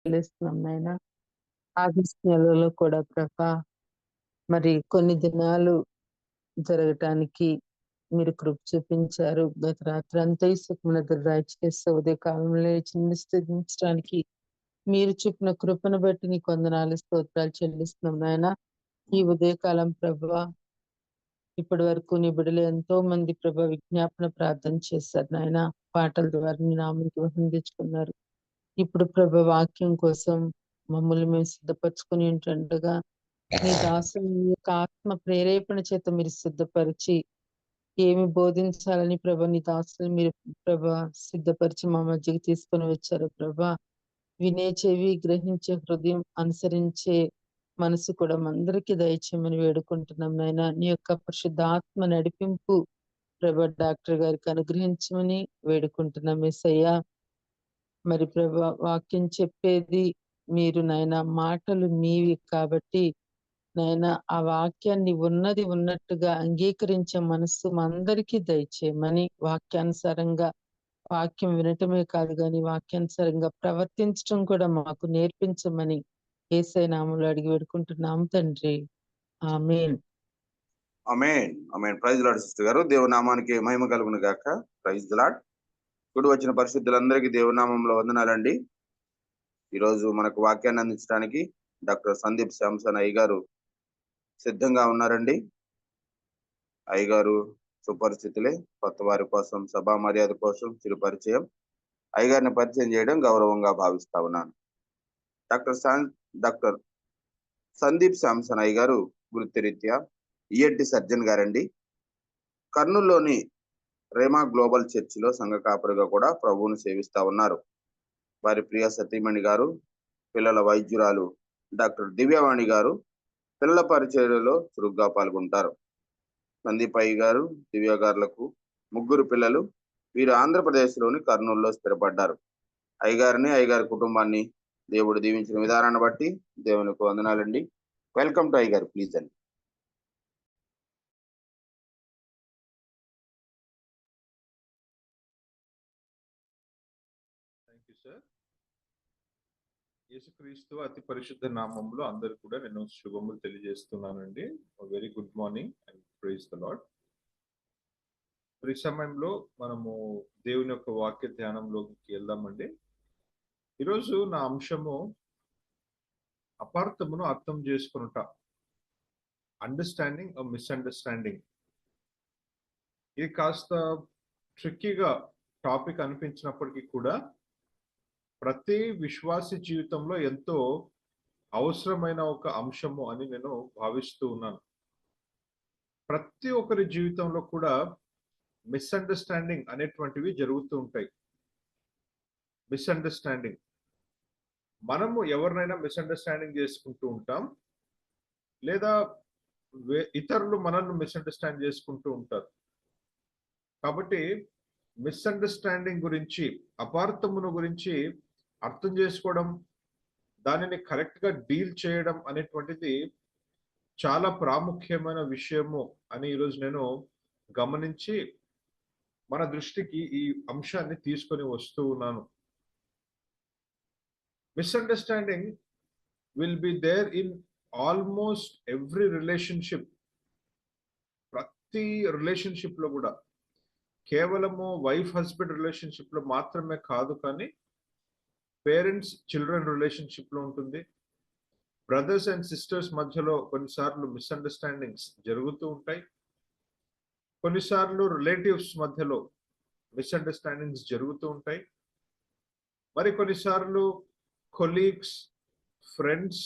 చెల్లిస్తున్నాం నాయన. ఆగస్టు నెలలో కూడా ప్రభా మరి కొన్ని దినాలు జరగటానికి మీరు కృప చూపించారు. గత రాత్రంతా సుఖము నిద్ర దయచేసి ఉదయ కాలంలో లేచి స్థితించడానికి మీరు చూపిన కృపను బట్టి నీకు వందనాలు స్తోత్రాలు చెల్లిస్తున్నాం నాయన. ఈ ఉదయకాలం ప్రభా ఇప్పటి వరకు నీ బిడ్డలు ఎంతో మంది ప్రభా విజ్ఞాపన ప్రార్థన చేశారు నాయన. పాటల ద్వారా నీ నామానికి మహిమ తెచ్చుకున్నారు. ఇప్పుడు ప్రభా వాక్యం కోసం మమ్మల్ని మేము సిద్ధపరచుకుని ఉంటుండగా నీ దాసుని మీ యొక్క ఆత్మ ప్రేరేపణ చేత మీరు సిద్ధపరిచి ఏమి బోధించాలని ప్రభా నీ దాసులు మీరు ప్రభా సిద్ధపరిచి మా మధ్యకి తీసుకొని వచ్చారు ప్రభా. వినే చెవి, గ్రహించే హృదయం, అనుసరించే మనసు కూడా అందరికీ దయచేయమని వేడుకుంటున్నాం నాయన. నీ యొక్క పరిశుద్ధాత్మ నడిపింపు ప్రభా డాక్టర్ గారికి అనుగ్రహించమని వేడుకుంటున్నాం యేసయ్యా. మరి ప్రభా వాక్యం చెప్పేది మీరు నాయన, మాటలు మీవి కాబట్టి నాయన ఆ వాక్యాన్ని ఉన్నది ఉన్నట్టుగా అంగీకరించే మనస్సు మా అందరికీ దయచేయమని, వాక్యానుసారంగా వాక్యం వినటమే కాదు గాని వాక్యానుసారంగా ప్రవర్తించటం కూడా మాకు నేర్పించమని యేసయ్య నామములో అడిగి వేడుకుంటున్నాం తండ్రి. Amen. Amen. Amen. Praise Lord sister గారు. దేవుని నామానికి మహిమ కలుగును గాక. Praise Lord. కూడి వచ్చిన పరిశుద్ధులందరికీ దేవుని నామంలో వందనాలండి. ఈరోజు మనకు వాక్యాన్ని అందించడానికి డాక్టర్ సందీప్ శాంసన్ అయ్యగారు సిద్ధంగా ఉన్నారండి. అయ్యగారు సుపరిస్థితులే, కొత్త వారి కోసం, సభా మర్యాద కోసం చిరు పరిచయం. అయ్యగారిని పరిచయం చేయడం గౌరవంగా భావిస్తా ఉన్నాను. డాక్టర్ సందీప్ శాంసన్ అయ్యగారు వృత్తిరీత్యా ఈఎన్టీ సర్జన్ గారండి. కర్నూలులోని రేమా గ్లోబల్ చర్చిలో సంఘ కాపరిగా కూడా ప్రభువును సేవిస్తా ఉన్నారు. వారి ప్రియ సతీమణి గారు, పిల్లల వైద్యురాలు డాక్టర్ దివ్యవాణి గారు పిల్లల పరిచర్యలో చురుగ్గా పాల్గొంటారు. సందీప్ అయ్య గారు, దివ్య గారులకు 3 పిల్లలు. వీరు ఆంధ్రప్రదేశ్లోని కర్నూలులో స్థిరపడ్డారు. అయ్యగారిని, అయ్యగారి కుటుంబాన్ని దేవుడు దీవించిన విధానాన్ని బట్టి దేవునికి వందనాలండి. వెల్కమ్ టు అయ్యగారు, ప్లీజ్ అండి. Thank you sir. యేసుక్రీస్తు అతి పరిశుద్ధ నామంలో అందరు కూడా నేను శుభములు తెలియజేస్తున్నానండి. Very good morning and praise the lord. ఈ సమయంలో మనము దేవుని యొక్క వాక్య ధ్యానంలోకి వెళ్దామండి. ఈరోజు నా అంశము అపార్థమును అర్థం చేసుకొనుట, అండర్స్టాండింగ్ ఆర్ మిస్అండర్స్టాండింగ్. ఇది కాస్త ట్రిక్కీగా టాపిక్ అనిపించినప్పటికీ కూడా ప్రతి విశ్వాసి జీవితంలో ఎంతో అవసరమైన ఒక అంశము అని నేను భావిస్తూ ఉన్నాను. ప్రతి ఒక్కరి జీవితంలో కూడా మిస్అండర్స్టాండింగ్ అనేటువంటివి జరుగుతూ ఉంటాయి. మిస్అండర్స్టాండింగ్, మనము ఎవరినైనా మిస్అండర్స్టాండింగ్ చేసుకుంటూ ఉంటాం, లేదా ఇతరులు మనల్ని మిస్అండర్స్టాండ్ చేసుకుంటూ ఉంటారు. కాబట్టి మిస్అండర్స్టాండింగ్ గురించి, అపార్థమును గురించి అర్థం చేసుకోవడం, దానిని కరెక్ట్ గా డీల్ చేయడం అనేటువంటిది చాలా ప్రాముఖ్యమైన విషయము అని ఈరోజు నేను గమనించి మన దృష్టికి ఈ అంశాన్ని తీసుకొని వస్తూ ఉన్నాను. Misunderstanding will be there in almost every relationship. ప్రతి రిలేషన్షిప్ లో కూడా, కేవలము వైఫ్ హస్బెండ్ రిలేషన్షిప్ లో మాత్రమే కాదు, కానీ పేరెంట్స్ చిల్డ్రన్ రిలేషన్షిప్ లో ఉంటుంది. బ్రదర్స్ అండ్ సిస్టర్స్ మధ్యలో కొన్నిసార్లు మిస్అండర్స్టాండింగ్స్ జరుగుతూ ఉంటాయి. కొన్నిసార్లు రిలేటివ్స్ మధ్యలో మిస్అండర్స్టాండింగ్స్ జరుగుతూ ఉంటాయి. మరి కొన్నిసార్లు కొలీగ్స్, ఫ్రెండ్స్,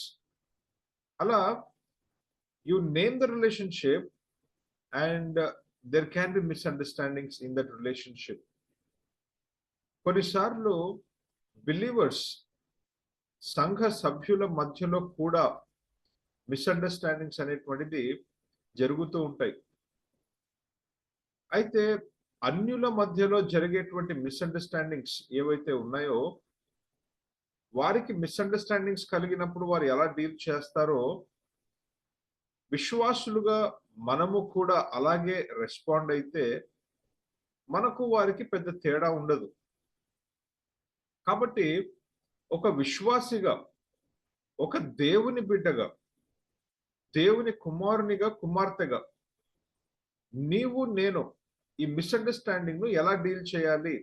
అలా you name the relationship and there can be misunderstandings in that relationship. కొన్నిసార్లు బిలీవర్స్, సంఘ సభ్యుల మధ్యలో కూడా మిస్అండర్స్టాండింగ్స్ అనేటువంటిది జరుగుతూ ఉంటాయి. అయితే అన్యుల మధ్యలో జరిగేటువంటి మిస్అండర్స్టాండింగ్స్ ఏవైతే ఉన్నాయో, వారికి మిస్అండర్స్టాండింగ్స్ కలిగినప్పుడు వారు ఎలా డీల్ చేస్తారో, విశ్వాసులుగా మనము కూడా అలాగే రెస్పాండ్ అయితే మనకు వారికి పెద్ద తేడా ఉండదు. కాబట్టి ఒక విశ్వాసిగా, ఒక దేవుని బిడ్డగా, దేవుని కుమారునిగా, కుమార్తెగా నీవు నేను ఈ మిస్అండర్స్టాండింగ్ ను ఎలా డీల్ చేయాలి,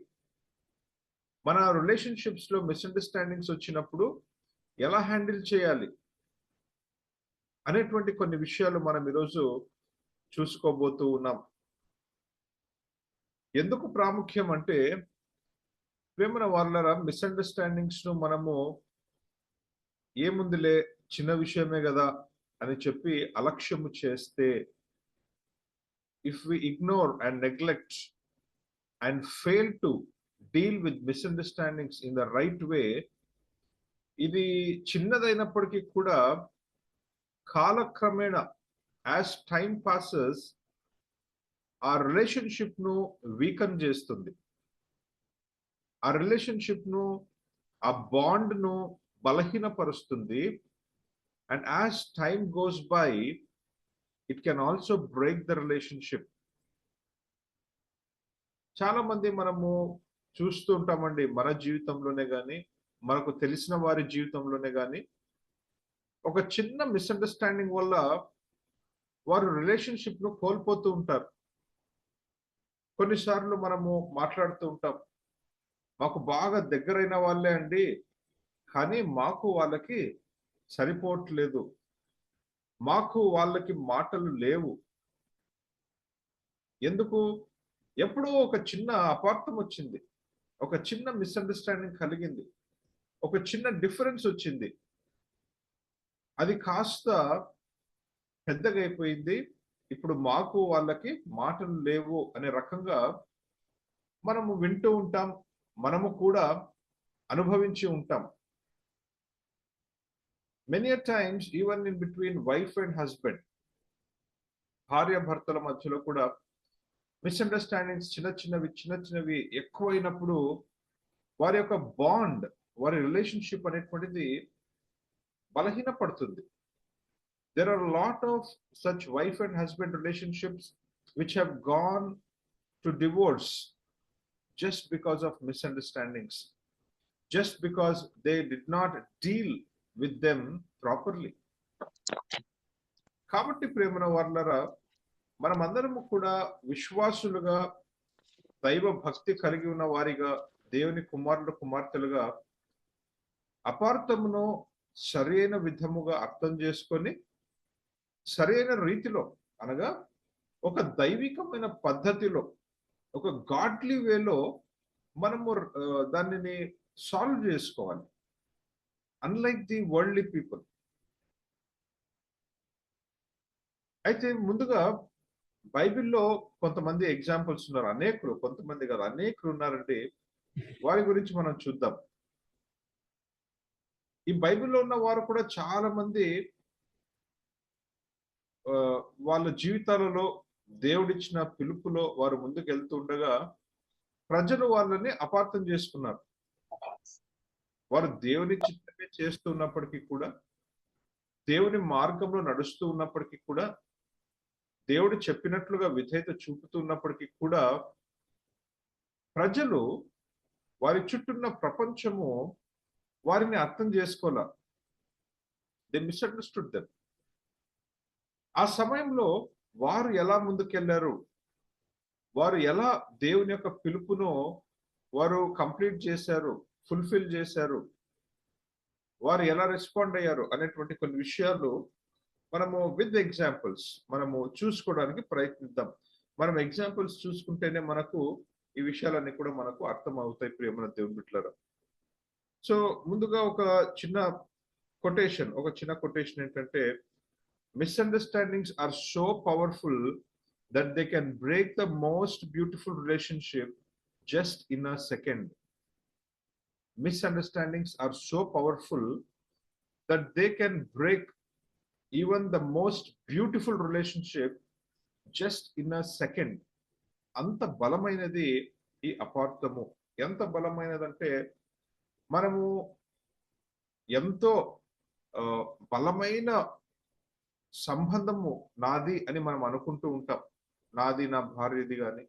మన రిలేషన్షిప్స్ లో మిస్అండర్స్టాండింగ్స్ వచ్చినప్పుడు ఎలా హ్యాండిల్ చేయాలి అనేటువంటి కొన్ని విషయాలు మనం ఈరోజు చూసుకోబోతూ ఉన్నాం. ఎందుకు ప్రాముఖ్యం అంటే, ప్రేమన వాళ్ళ మిస్అండర్స్టాండింగ్స్ ను మనము ఏముందిలే చిన్న విషయమే కదా అని చెప్పి అలక్ష్యము చేస్తే, if we ignore and neglect and fail to deal with misunderstandings in the right way, ఇది చిన్నదైనప్పటికీ కూడా కాలక్రమేణా యాజ్ టైం పాసెస్ ఆ రిలేషన్షిప్ ను వీకన్ చేస్తుంది, ఆ రిలేషన్షిప్ ను, ఆ బాండ్ ను బలహీనపరుస్తుంది. And as time goes by it can also break the relationship. చాలా మంది మనము చూస్తూ ఉంటామండి, మన జీవితంలోనే కానీ, మనకు తెలిసిన వారి జీవితంలోనే కానీ, ఒక చిన్న మిస్అండర్స్టాండింగ్ వల్ల వారు రిలేషన్షిప్ ను కోల్పోతూ ఉంటారు. కొన్నిసార్లు మనము మాట్లాడుతూ ఉంటాం, మాకు బాగా దగ్గరైన వాళ్ళే అండి, కానీ మాకు వాళ్ళకి సరిపోవట్లేదు, మాకు వాళ్ళకి మాటలు లేవు. ఎందుకు? ఎప్పుడో ఒక చిన్న అపార్థం వచ్చింది, ఒక చిన్న మిస్అండర్స్టాండింగ్ కలిగింది, ఒక చిన్న డిఫరెన్స్ వచ్చింది, అది కాస్త పెద్దగా అయిపోయింది. ఇప్పుడు మాకు వాళ్ళకి మాటలు లేవు అనే రకంగా మనము వింటూ ఉంటాం, మనము కూడా అనుభవించి ఉంటాం. Many times even in between wife and husband, భార్య భర్తల మధ్యలో కూడా మిస్అండర్స్టాండింగ్స్ చిన్న చిన్నవి ఎక్కువైనప్పుడు వారి యొక్క బాండ్, వారి రిలేషన్షిప్ అనేటువంటిది బలహీనపడుతుంది. There are a lot of such wife and husband relationships which have gone to divorce just because of misunderstandings, just because they did not deal with them properly. కాబట్టి ప్రేమన వర్లరా, మనమందరము కూడా విశ్వాసులుగా, దైవ భక్తి కలిగి ఉన్న వారిగా, దేవుని కుమారులు కుమార్తెలుగా అపార్థమును సరైన విధముగా అర్థం చేసుకొని, సరైన రీతిలో అనగా ఒక దైవికమైన పద్ధతిలో, ఒక గాడ్లీ వేలో మనము దానిని సాల్వ్ చేసుకోవాలి. Unlike the worldly people. అయితే ముందుగా బైబిల్లో కొంతమంది ఎగ్జాంపుల్స్ ఉన్నారు, అనేకులు, కొంతమంది కాదు అనేకులు ఉన్నారండి. వారి గురించి మనం చూద్దాం. ఈ బైబిల్లో ఉన్న వారు కూడా చాలా మంది వాళ్ళ జీవితాలలో దేవుడిచ్చిన పిలుపులో వారు ముందుకు వెళ్తూ ఉండగా ప్రజలు వాళ్ళని అపార్థం చేసుకున్నారు. వారు దేవుని చిత్తమే చేస్తున్నప్పటికీ కూడా, దేవుని మార్గంలో నడుస్తూ ఉన్నప్పటికీ కూడా, దేవుడు చెప్పినట్లుగా విధేయత చూపుతున్నప్పటికీ కూడా, ప్రజలు, వారి చుట్టూన్న ప్రపంచము వారిని అర్థం చేసుకోలే. They misunderstood them. ఆ సమయంలో వారు ఎలా ముందుకెళ్లారు, వారు ఎలా దేవుని యొక్క పిలుపును వారు కంప్లీట్ చేశారు, ఫుల్ఫిల్ చేశారు, వారు ఎలా రెస్పాండ్ అయ్యారు అనేటువంటి కొన్ని విషయాలు మనము విత్ ఎగ్జాంపుల్స్ మనము చూసుకోవడానికి ప్రయత్నిద్దాం. మనం ఎగ్జాంపుల్స్ చూసుకుంటేనే మనకు ఈ విషయాలన్నీ కూడా మనకు అర్థం అవుతాయి ప్రియమైన దేవుని బిడ్డలారా. సో ముందుగా ఒక చిన్న కొటేషన్ ఏంటంటే, misunderstandings are so powerful that they can break the most beautiful relationship just in a second. Misunderstandings are so powerful that they can break even the most beautiful relationship just in a second. అంత బలమైనది ఈ అపార్థము. ఎంత బలమైనదంటే, మనము ఎంతో బలమైన సంబంధము నాది అని మనం అనుకుంటూ ఉంటాం. నాది నా భార్యది కానీ,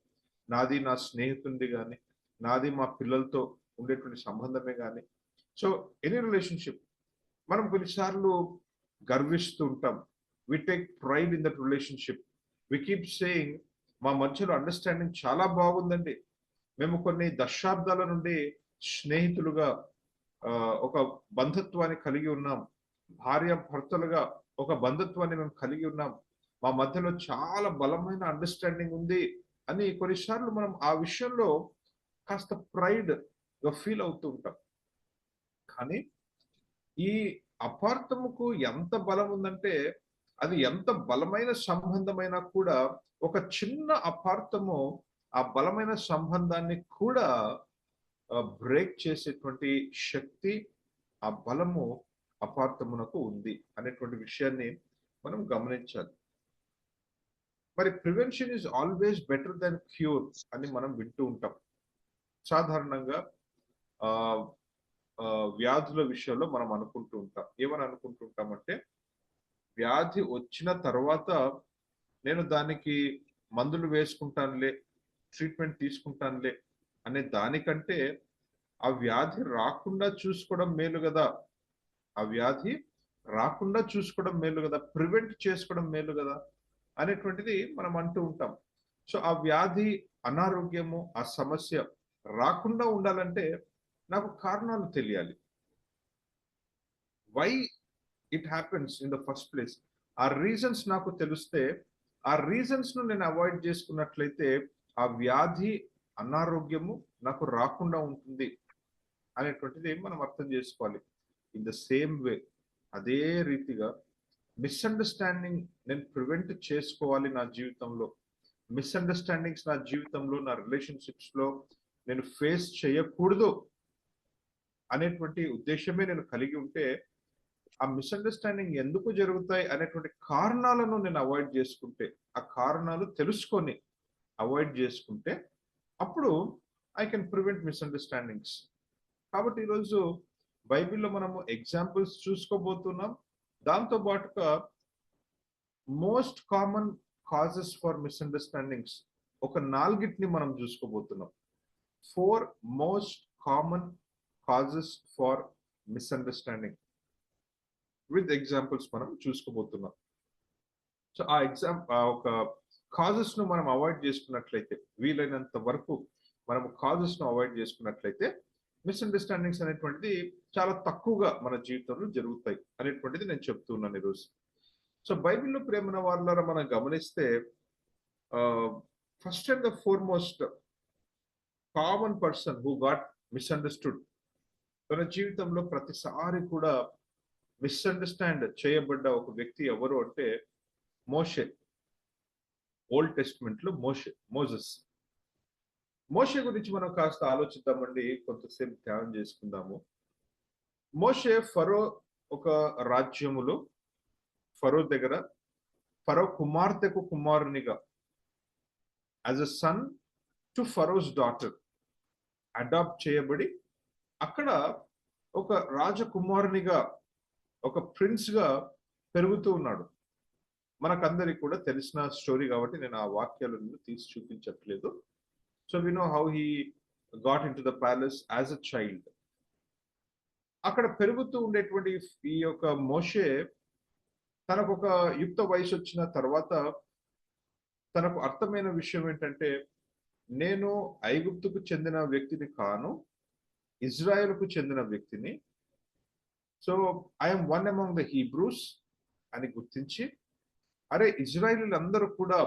నాది నా స్నేహితుడిది కానీ, నాది మా పిల్లలతో ఉండేటువంటి సంబంధమే కానీ, సో ఎనీ రిలేషన్షిప్ మనం కొన్నిసార్లు గర్విస్తూ ఉంటాం. We take pride in that relationship. We keep saying మా మధ్యలో అండర్స్టాండింగ్ చాలా బాగుందండి, మేము కొన్ని దశాబ్దాల నుండి స్నేహితులుగా ఒక బంధుత్వాన్ని కలిగి ఉన్నాం, భార్య భర్తలుగా ఒక బంధుత్వాన్ని మేము కలిగి ఉన్నాం, మా మధ్యలో చాలా బలమైన అండర్స్టాండింగ్ ఉంది అని కొన్నిసార్లు మనం ఆ విషయంలో కాస్త ప్రైడ్ గా ఫీల్ అవుతూ ఉంటాం. కానీ ఈ అపార్థముకు ఎంత బలం ఉందంటే, అది ఎంత బలమైన సంబంధమైనా కూడా ఒక చిన్న అపార్థము ఆ బలమైన సంబంధాన్ని కూడా బ్రేక్ చేసేటువంటి శక్తి, ఆ బలము అపార్థమునకు ఉంది అనేటువంటి విషయాన్ని మనం గమనించాలి. మరి prevention is always better than cure అని మనం వింటూ ఉంటాం. సాధారణంగా ఆ వ్యాధుల విషయంలో మనం అనుకుంటూ ఉంటాం. ఏమని అనుకుంటూ ఉంటామంటే, వ్యాధి వచ్చిన తర్వాత నేను దానికి మందులు వేసుకుంటానులే, ట్రీట్మెంట్ తీసుకుంటానులే అనే దానికంటే ఆ వ్యాధి రాకుండా చూసుకోవడం మేలు కదా, ఆ వ్యాధి రాకుండా చూసుకోవడం మేలు కదా, ప్రివెంట్ చేసుకోవడం మేలు కదా అనేటువంటిది మనం అంటూ ఉంటాం. సో ఆ వ్యాధి, అనారోగ్యము, ఆ సమస్య రాకుండా ఉండాలంటే నాకు కారణాలు తెలియాలి. Why it happens in the first place, ఆ రీజన్స్ నాకు తెలిస్తే, ఆ రీజన్స్ ను నేను అవాయిడ్ చేసుకున్నట్లయితే ఆ వ్యాధి, అనారోగ్యము నాకు రాకుండా ఉంటుంది అనేటువంటిది మనం అర్థం చేసుకోవాలి. ఇన్ ద సేమ్ వే, అదే రీతిగా మిస్అండర్స్టాండింగ్ నేను ప్రివెంట్ చేసుకోవాలి నా జీవితంలో. మిస్అండర్స్టాండింగ్స్ నా జీవితంలో, నా రిలేషన్షిప్స్ లో నేను ఫేస్ చేయకూడదు అనేటువంటి ఉద్దేశమే నేను కలిగి ఉంటే, ఆ మిస్అండర్స్టాండింగ్ ఎందుకు జరుగుతాయి అనేటువంటి కారణాలను నేను అవాయిడ్ చేసుకుంటే, ఆ కారణాలు తెలుసుకొని అవాయిడ్ చేసుకుంటే, అప్పుడు ఐ కెన్ ప్రివెంట్ మిస్అండర్స్టాండింగ్స్. కాబట్టి ఈరోజు బైబిల్లో మనము ఎగ్జాంపుల్స్ చూసుకోబోతున్నాం. దాంతో పాటుగా most common causes for misunderstandings ఒక 4ని మనం చూసుకోబోతున్నాం. 4 most common causes for misunderstanding with examples మనం చూసుకోబోతున్నాం. సో ఆ ఒక కాజెస్ ను మనం అవాయిడ్ చేసుకున్నట్లయితే, వీలైనంత వరకు మనం కాజెస్ ను అవాయిడ్ చేసుకున్నట్లయితే మిస్అండర్స్టాండింగ్స్ అనేటువంటిది చాలా తక్కువగా మన జీవితంలో జరుగుతాయి అనేటువంటిది నేను చెప్తున్నాను ఈరోజు. సో బైబిల్లో ప్రేమన వాళ్ళ మనం గమనిస్తే, first and the foremost common person who got misunderstood, తన జీవితంలో ప్రతిసారి కూడా మిస్అండర్స్టాండ్ చేయబడ్డ ఒక వ్యక్తి ఎవరు అంటే మోషే. ఓల్డ్ టెస్ట్మెంట్ లో మోషే గురించి మనం కాస్త ఆలోచిద్దామండి, కొంతసేపు ధ్యానం చేసుకుందాము. మోషే ఫరో ఒక రాజ్యములో, ఫరో దగ్గర, ఫరో కుమార్తెకు కుమారునిగా, as a son to Pharaoh's daughter adopt చేయబడి, అక్కడ ఒక రాజకుమారునిగా, ఒక ప్రిన్స్ గా పెరుగుతూ ఉన్నాడు. మనకందరికి కూడా తెలిసిన స్టోరీ కాబట్టి నేను ఆ వాక్యాలను తీసి చూపించట్లేదు. So we know how he got into the palace as a child. అక్కడ పెరుగుతూ ఉండేటువంటి ఈ యొక్క మోషే తనకు ఒక యుక్త వయసు వచ్చిన తర్వాత తనకు అర్థమైన విషయం ఏంటంటే, నేను ఐగుప్తుకు చెందిన వ్యక్తిని కాను, ఇజ్రాయెల్కు చెందిన వ్యక్తిని. So I'm one among the Hebrews అని గుర్తించి, అరే ఇజ్రాయిలీలందరూ కూడా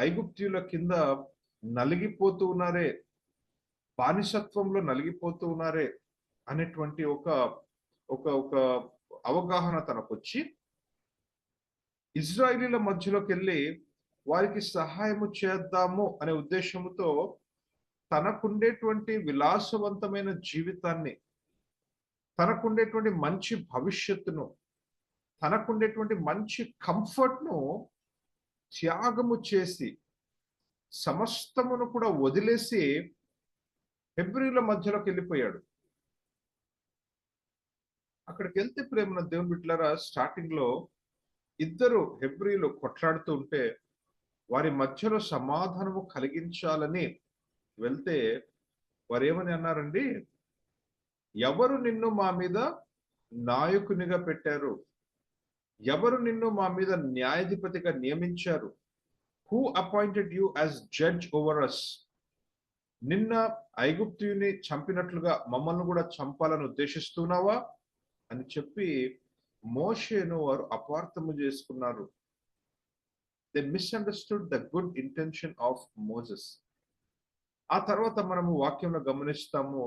ఐగుప్తీయుల కింద నలిగిపోతూ ఉన్నారే, బానిసత్వంలో నలిగిపోతూ ఉన్నారే అనేటువంటి ఒక ఒక ఒక అవగాహన తనకొచ్చి, ఇజ్రాయిలీల మధ్యలోకి వెళ్ళి వారికి సహాయము చేద్దాము అనే ఉద్దేశంతో తనకుండేటువంటి విలాసవంతమైన జీవితాన్ని, తనకుండేటువంటి మంచి భవిష్యత్తును, తనకుండేటువంటి మంచి కంఫర్ట్ ను త్యాగము చేసి, సమస్తమును కూడా వదిలేసి హెబ్రీల మధ్యలోకి వెళ్ళిపోయాడు. అక్కడికి వెళ్తే ప్రేమన దేవుని బిడ్డలారా, స్టార్టింగ్ లో ఇద్దరు హెబ్రీలు కొట్లాడుతూ ఉంటే వారి మధ్యలో సమాధానము కలిగించాలని వెళ్తే వారు ఏమని అన్నారండి, ఎవరు నిన్ను మా మీద నాయకునిగా పెట్టారు? ఎవరు నిన్ను మా మీద న్యాయాధిపతిగా నియమించారు? Who appointed you as judge over us? నిన్న ఐగుప్తుని చంపినట్లుగా మమ్మల్ని కూడా చంపాలని ఉద్దేశిస్తున్నావా అని చెప్పి మోషేను వారు అపార్థము చేసుకున్నారు. They misunderstood the good intention of Moses. ఆ తర్వాత మనము వాక్యంలో గమనిస్తాము,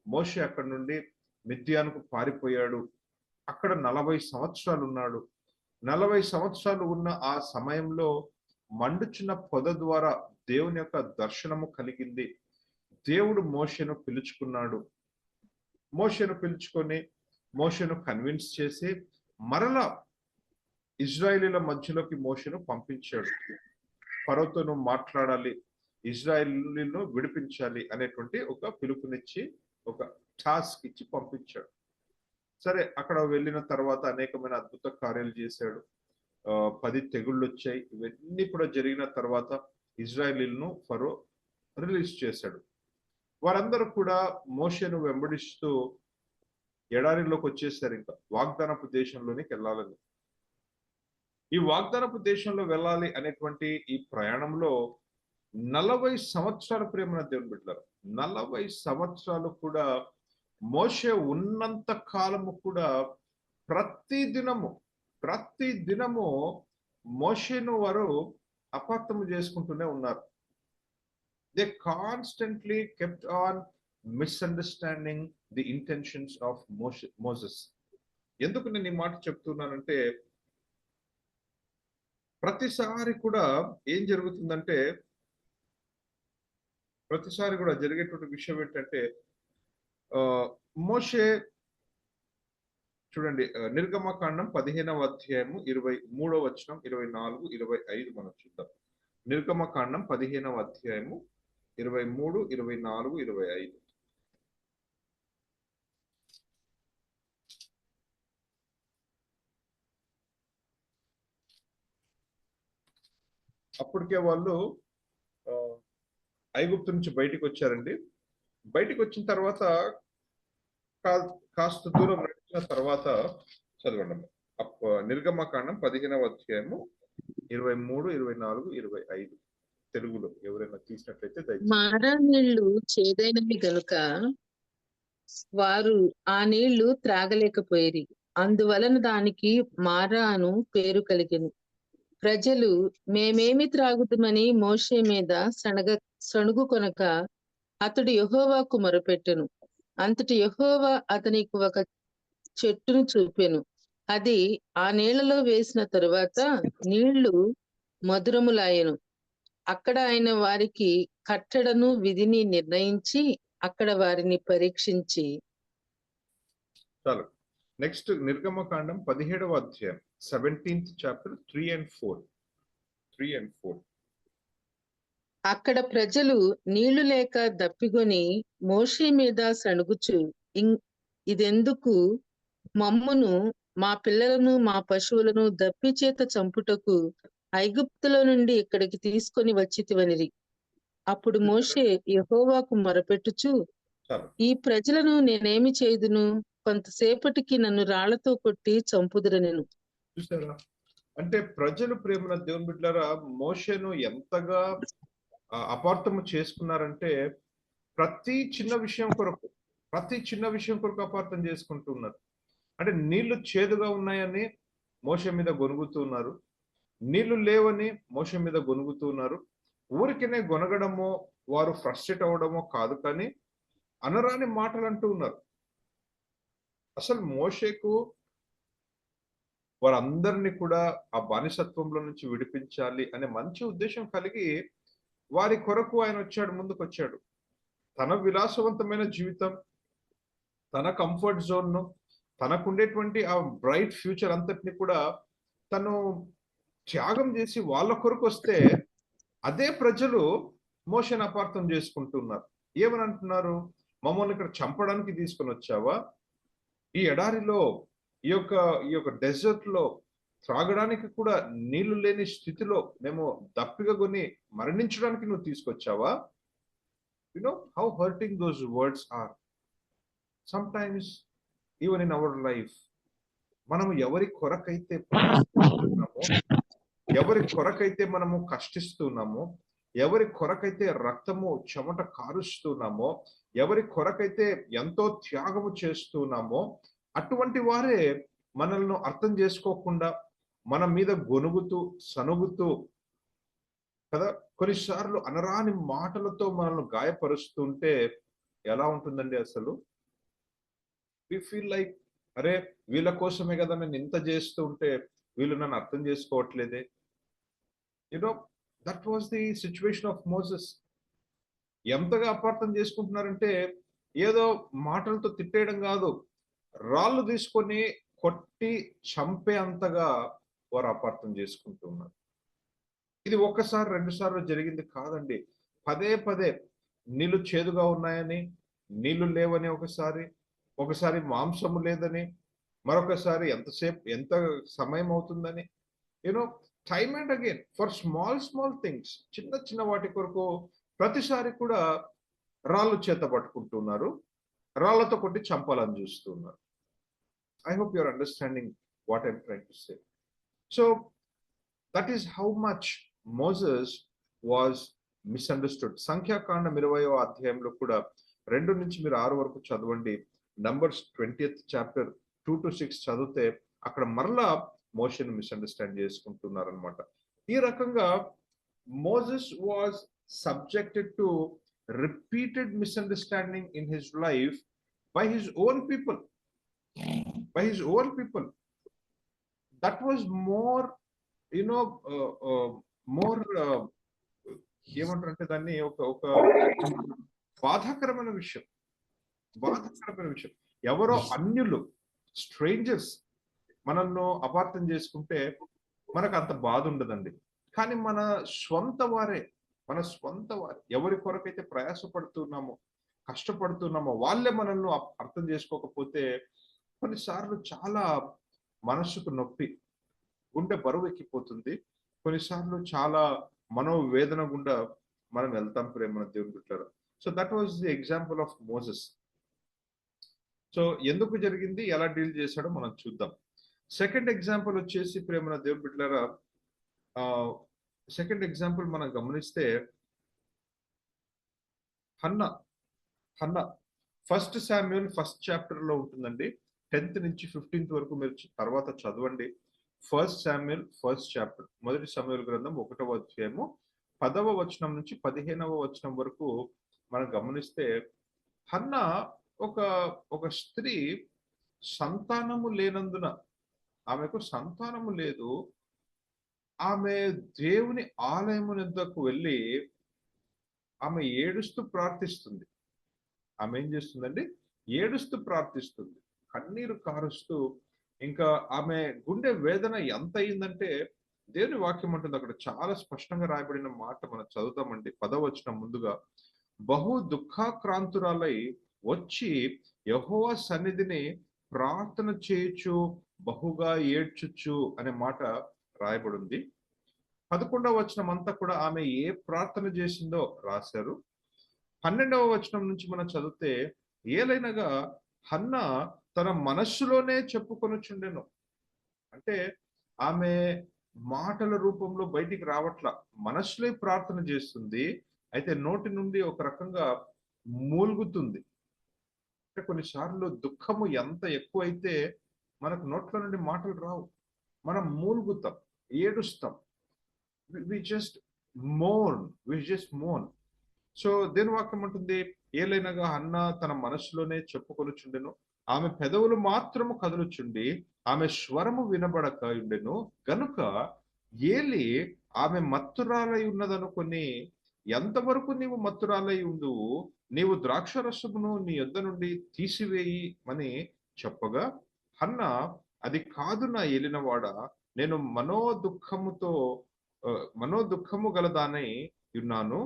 మోషే అక్కడ నుండి మిద్యానుకు పారిపోయాడు. అక్కడ 40 సంవత్సరాలు ఉన్నాడు. 40 సంవత్సరాలు ఉన్న ఆ సమయంలో మండుచున్న పొద ద్వారా దేవుని యొక్క దర్శనము కలిగింది. దేవుడు మోషేను పిలుచుకున్నాడు. మోషేను పిలుచుకొని మోషేను కన్విన్స్ చేసి మరలా ఇజ్రాయేలీల మధ్యలోకి మోషేను పంపించాడు. ఫరోతో నువ్వు మాట్లాడాలి, ఇజ్రాయేలీలను విడిపించాలి అనేటువంటి ఒక పిలుపునిచ్చి ఒక టాస్క్ ఇచ్చి పంపించాడు. సరే, అక్కడ వెళ్ళిన తర్వాత అనేకమైన అద్భుత కార్యాలు చేశాడు. 10 తెగుళ్ళు వచ్చాయి. ఇవన్నీ కూడా జరిగిన తర్వాత ఇజ్రాయేలీలను ఫరో రిలీజ్ చేశాడు. వారందరూ కూడా మోషేను వెంబడిస్తూ ఎడారిలోకి వచ్చేసారు. ఇంకా వాగ్దానపు దేశంలోనికి వెళ్ళాలని. ఈ వాగ్దానపు దేశంలో వెళ్ళాలి అనేటువంటి ఈ ప్రయాణంలో 40 సంవత్సరాల ప్రేమన దేవుని బిడ్డలారా, 40 సంవత్సరాలు కూడా మోషే ఉన్నంత కాలము కూడా ప్రతి దినము మోషేను వారు అపార్థము చేసుకుంటూనే ఉన్నారు. They constantly kept on misunderstanding the intentions of Moses. ఎందుకు నేను ఈ మాట చెప్తున్నానంటే, ప్రతిసారి కూడా ఏం జరుగుతుందంటే, ప్రతిసారి కూడా జరిగేటువంటి విషయం ఏంటంటే, మోషే చూడండి, నిర్గమకాండం 15వ అధ్యాయము 23వ వచనం, 24, 25 మనం చూద్దాం. నిర్గమకాండం 15వ అధ్యాయము 23, 24, 25. అప్పటికే వాళ్ళు ఐగుప్తు నుంచి బయటికి వచ్చారండి. బయటికి వచ్చిన తర్వాత కాస్త దూరం నడిచిన తర్వాత చదవండి. నిర్గమకాండం 15వ అధ్యాయము 23, 24, 25 తెలుగులో ఎవరైనా తీసినట్లయితే మారా నీళ్లు చేదైనవి గనుక వారు ఆ నీళ్లు త్రాగలేకపోయేది. అందువలన దానికి మారా అను పేరు కలిగెను. ప్రజలు మేమేమి త్రాగుతామని మోషే మీద సణుగు కొనక అతడు యెహోవాకు మొరపెట్టెను. అంతటి యెహోవా అతనికి ఒక చెట్టును చూపెను. అది ఆ నీళ్లలో వేసిన తరువాత నీళ్లు మధురములాయెను. అక్కడ ఆయన వారికి కట్టడను విధిని నిర్ణయించి అక్కడ వారిని పరీక్షించి. చాలు. నెక్స్ట్ నిర్గమకాండం 17వ అధ్యాయం 17th చాప్టర్ 3 and 4. అక్కడ ప్రజలు నీళ్లు లేక దప్పిగొని మోషే మీద సణుగుచు, ఇదెందుకు? మమ్మును, మా పిల్లలను, మా పశువులను దప్పి చేత చంపుటకు ఐగుప్తులో నుండి ఇక్కడికి తీసుకొని వచ్చితివనిరి. అప్పుడు మోషే యెహోవాకు మొరపెట్టుచు, ఈ ప్రజలను నేనేమి చేయుదును? కొంతసేపటికి నన్ను రాళ్లతో కొట్టి చంపుదురనెను. చూసారా? అంటే ప్రజలు ప్రేమన దేవుని బిడ్డలారా మోషేను ఎంతగా అపార్థము చేసుకున్నారంటే, ప్రతి చిన్న విషయం కొరకు అపార్థం చేసుకుంటున్నారు. అంటే నీళ్లు చేదుగా ఉన్నాయని మోషే మీద గొనుగుతున్నారు, నీళ్లు లేవని మోషే మీద గొనుగుతున్నారు. ఊరికనే గొనగడమో వారు ఫ్రస్ట్రేట్ అవ్వడమో కాదు, కానీ అనరాని మాటలు అంటూ ఉన్నారు. అసలు మోషేకు వారందరినీ కూడా ఆ బానిసత్వంలో నుంచి విడిపించాలి అనే మంచి ఉద్దేశం కలిగి వారి కొరకు ఆయన ముందుకు వచ్చాడు. తన విలాసవంతమైన జీవితం, తన కంఫర్ట్ జోన్ను, తనకుండేటువంటి ఆ బ్రైట్ ఫ్యూచర్ అంతటిని కూడా తను త్యాగం చేసి వాళ్ళ కొరకు వస్తే, అదే ప్రజలు మోషేను అపార్థం చేసుకుంటున్నారు. ఏమని అంటున్నారు? మమ్మల్ని ఇక్కడ చంపడానికి తీసుకొని వచ్చావా? ఈ ఎడారిలో, ఈ యొక్క డెజర్ట్ లో త్రాగడానికి కూడా నీళ్లు లేని స్థితిలో మేము దప్పిగా కొని మరణించడానికి నువ్వు తీసుకొచ్చావా? You know how hurting those words are. Sometimes even in our life మనము ఎవరి కొరకైతే ప్రయాసపడుతున్నామో, ఎవరి కొరకైతే మనము కష్టిస్తున్నామో, ఎవరి కొరకైతే రక్తము చెమట కారుస్తున్నామో, ఎవరి కొరకైతే ఎంతో త్యాగము చేస్తున్నామో, అటువంటి వారే మనల్ని అర్థం చేసుకోకుండా మన మీద గొనుగుతూ సనుగుతూ కదా, కొన్నిసార్లు అనరాని మాటలతో మనల్ని గాయపరుస్తుంటే ఎలా ఉంటుందండి అసలు? వి ఫీల్ లైక్, అరే వీళ్ళ కోసమే కదా నేను ఇంత చేస్తూ ఉంటే వీళ్ళు నన్ను అర్థం చేసుకోవట్లేదే. You know, that was the situation of Moses. ఎంతగా అపార్థం చేసుకుంటున్నారంటే ఏదో మాటలతో తిట్టేయడం కాదు, రాళ్ళు తీసుకొని కొట్టి చంపే అంతగా వారు అపార్థం చేసుకుంటున్నారు. ఇది ఒక్కసారి రెండు సార్లు జరిగింది కాదండి, పదే పదే. నీళ్లు చేదుగా ఉన్నాయని, నీళ్లు లేవని ఒకసారి మాంసము లేదని, మరొకసారి ఎంత సమయం అవుతుందని. You know, time and again for small things, చిన్న వాటి కొరకు ప్రతిసారి కూడా రాళ్ళు చేత పట్టుకుంటున్నారు, రాళ్లతో కొట్టి చంపాలని చూస్తున్నారు. I hope you're understanding what I'm trying to say. So that is how much Moses was misunderstood. సంఖ్యాకాండం 20వ అధ్యాయంలో కూడా 2 నుంచి మీరు 6 వరకు చదవండి. నంబర్స్ 20th చాప్టర్ 2 to 6 చదివితే అక్కడ మరలా మోషేని మిస్అండర్స్టాండ్ చేసుకుంటున్నారు అనమాట. ఈ రకంగా Moses was subjected to repeated misunderstanding in his life by his own people. That was more more ఏమంటారంటే దాన్ని ఒక బాధాకరమైన విషయం. ఎవరో అన్యులు, స్ట్రేంజర్స్ మనల్ని అపార్థం చేసుకుంటే మనకు అంత బాధ ఉండదండి. కానీ మన స్వంత వారే ఎవరి కొరకైతే ప్రయాసపడుతున్నామో, కష్టపడుతున్నామో వాళ్ళే మనల్ని అర్థం చేసుకోకపోతే కొన్నిసార్లు చాలా మనసుకు నొప్పి, గుండె బరువు ఎక్కిపోతుంది. కొన్నిసార్లు చాలా మనోవేదన గుండా మనం వెళ్తాం ప్రేమ దేవుని బిడ్డలారా. So that was the example of Moses. So ఎందుకు జరిగింది, ఎలా డీల్ చేశాడో మనం చూద్దాం. సెకండ్ ఎగ్జాంపుల్ వచ్చేసి ప్రేమ దేవుని బిడ్డలారా, సెకండ్ ఎగ్జాంపుల్ మనం గమనిస్తే హన్నా. 1 శామ్యూయల్ 1st చాప్టర్ లో ఉంటుందండి. 10th నుంచి 15th వరకు మీరు తర్వాత చదవండి. 1 శామ్యూయల్ 1st చాప్టర్, మొదటి సమూయేలు గ్రంథం 1వ అధ్యాయము 10వ వచనం నుంచి 15వ వచనం వరకు మనం గమనిస్తే హన్నా ఒక స్త్రీ సంతానము లేనందున, ఆమెకు సంతానము లేదు, ఆమె దేవుని ఆలయము వద్దకు వెళ్ళి ఆమె ఏడుస్తూ ప్రార్థిస్తుంది. ఆమె ఏం చేస్తుందండి, ఏడుస్తూ ప్రార్థిస్తుంది, కన్నీరు కారుస్తూ. ఇంకా ఆమె గుండె వేదన ఎంత అయిందంటే దేవుని వాక్యం ఉంటుంది అక్కడ చాలా స్పష్టంగా రాయబడిన మాట మనం చదువుతామండి. 10వ వచనం ముందుగా, బహు దుఃఖాక్రాంతురాలై వచ్చి యెహోవా సన్నిధిని ప్రార్థన చేయుచు బహుగా ఏడ్చుచు అనే మాట రాయబడింది. 11వ వచనం అంతా కూడా ఆమె ఏ ప్రార్థన చేసిందో రాశారు. 12వ వచనం నుంచి మనం చదివితే, ఏలైనగా హన్నా తన మనస్సులోనే చెప్పుకొనుచుండెను. అంటే ఆమె మాటల రూపంలో బయటికి రావట్లా, మనస్సులో ప్రార్థన చేస్తుంది, అయితే నోటి నుండి ఒక రకంగా మూలుగుతుంది. అంటే కొన్నిసార్లు దుఃఖము ఎంత ఎక్కువైతే మనకు నోట్ల నుండి మాటలు రావు, మనం మూలుగుతాం, ఏడుస్తాం. we just mourn. సో దేని వాక్యం ఉంటుంది, ఏలైనగా హన్నా తన మనస్సులోనే చెప్పుకొనుచుండెను, ఆమె పెదవులు మాత్రము కదులుచుండి ఆమె స్వరము వినబడక ఉండెను గనుక ఏలి ఆమె మత్తురాలై ఉన్నదనుకొని, ఎంతవరకు నీవు మత్తురాలై ఉండువు, నీవు ద్రాక్షరసమును నీ యొద్ద నుండి తీసివేయి అని చెప్పగా, హన్నా అది కాదు నా ఏలినవాడ, నేను మనోదుఖము గలదానై ఉన్నాను,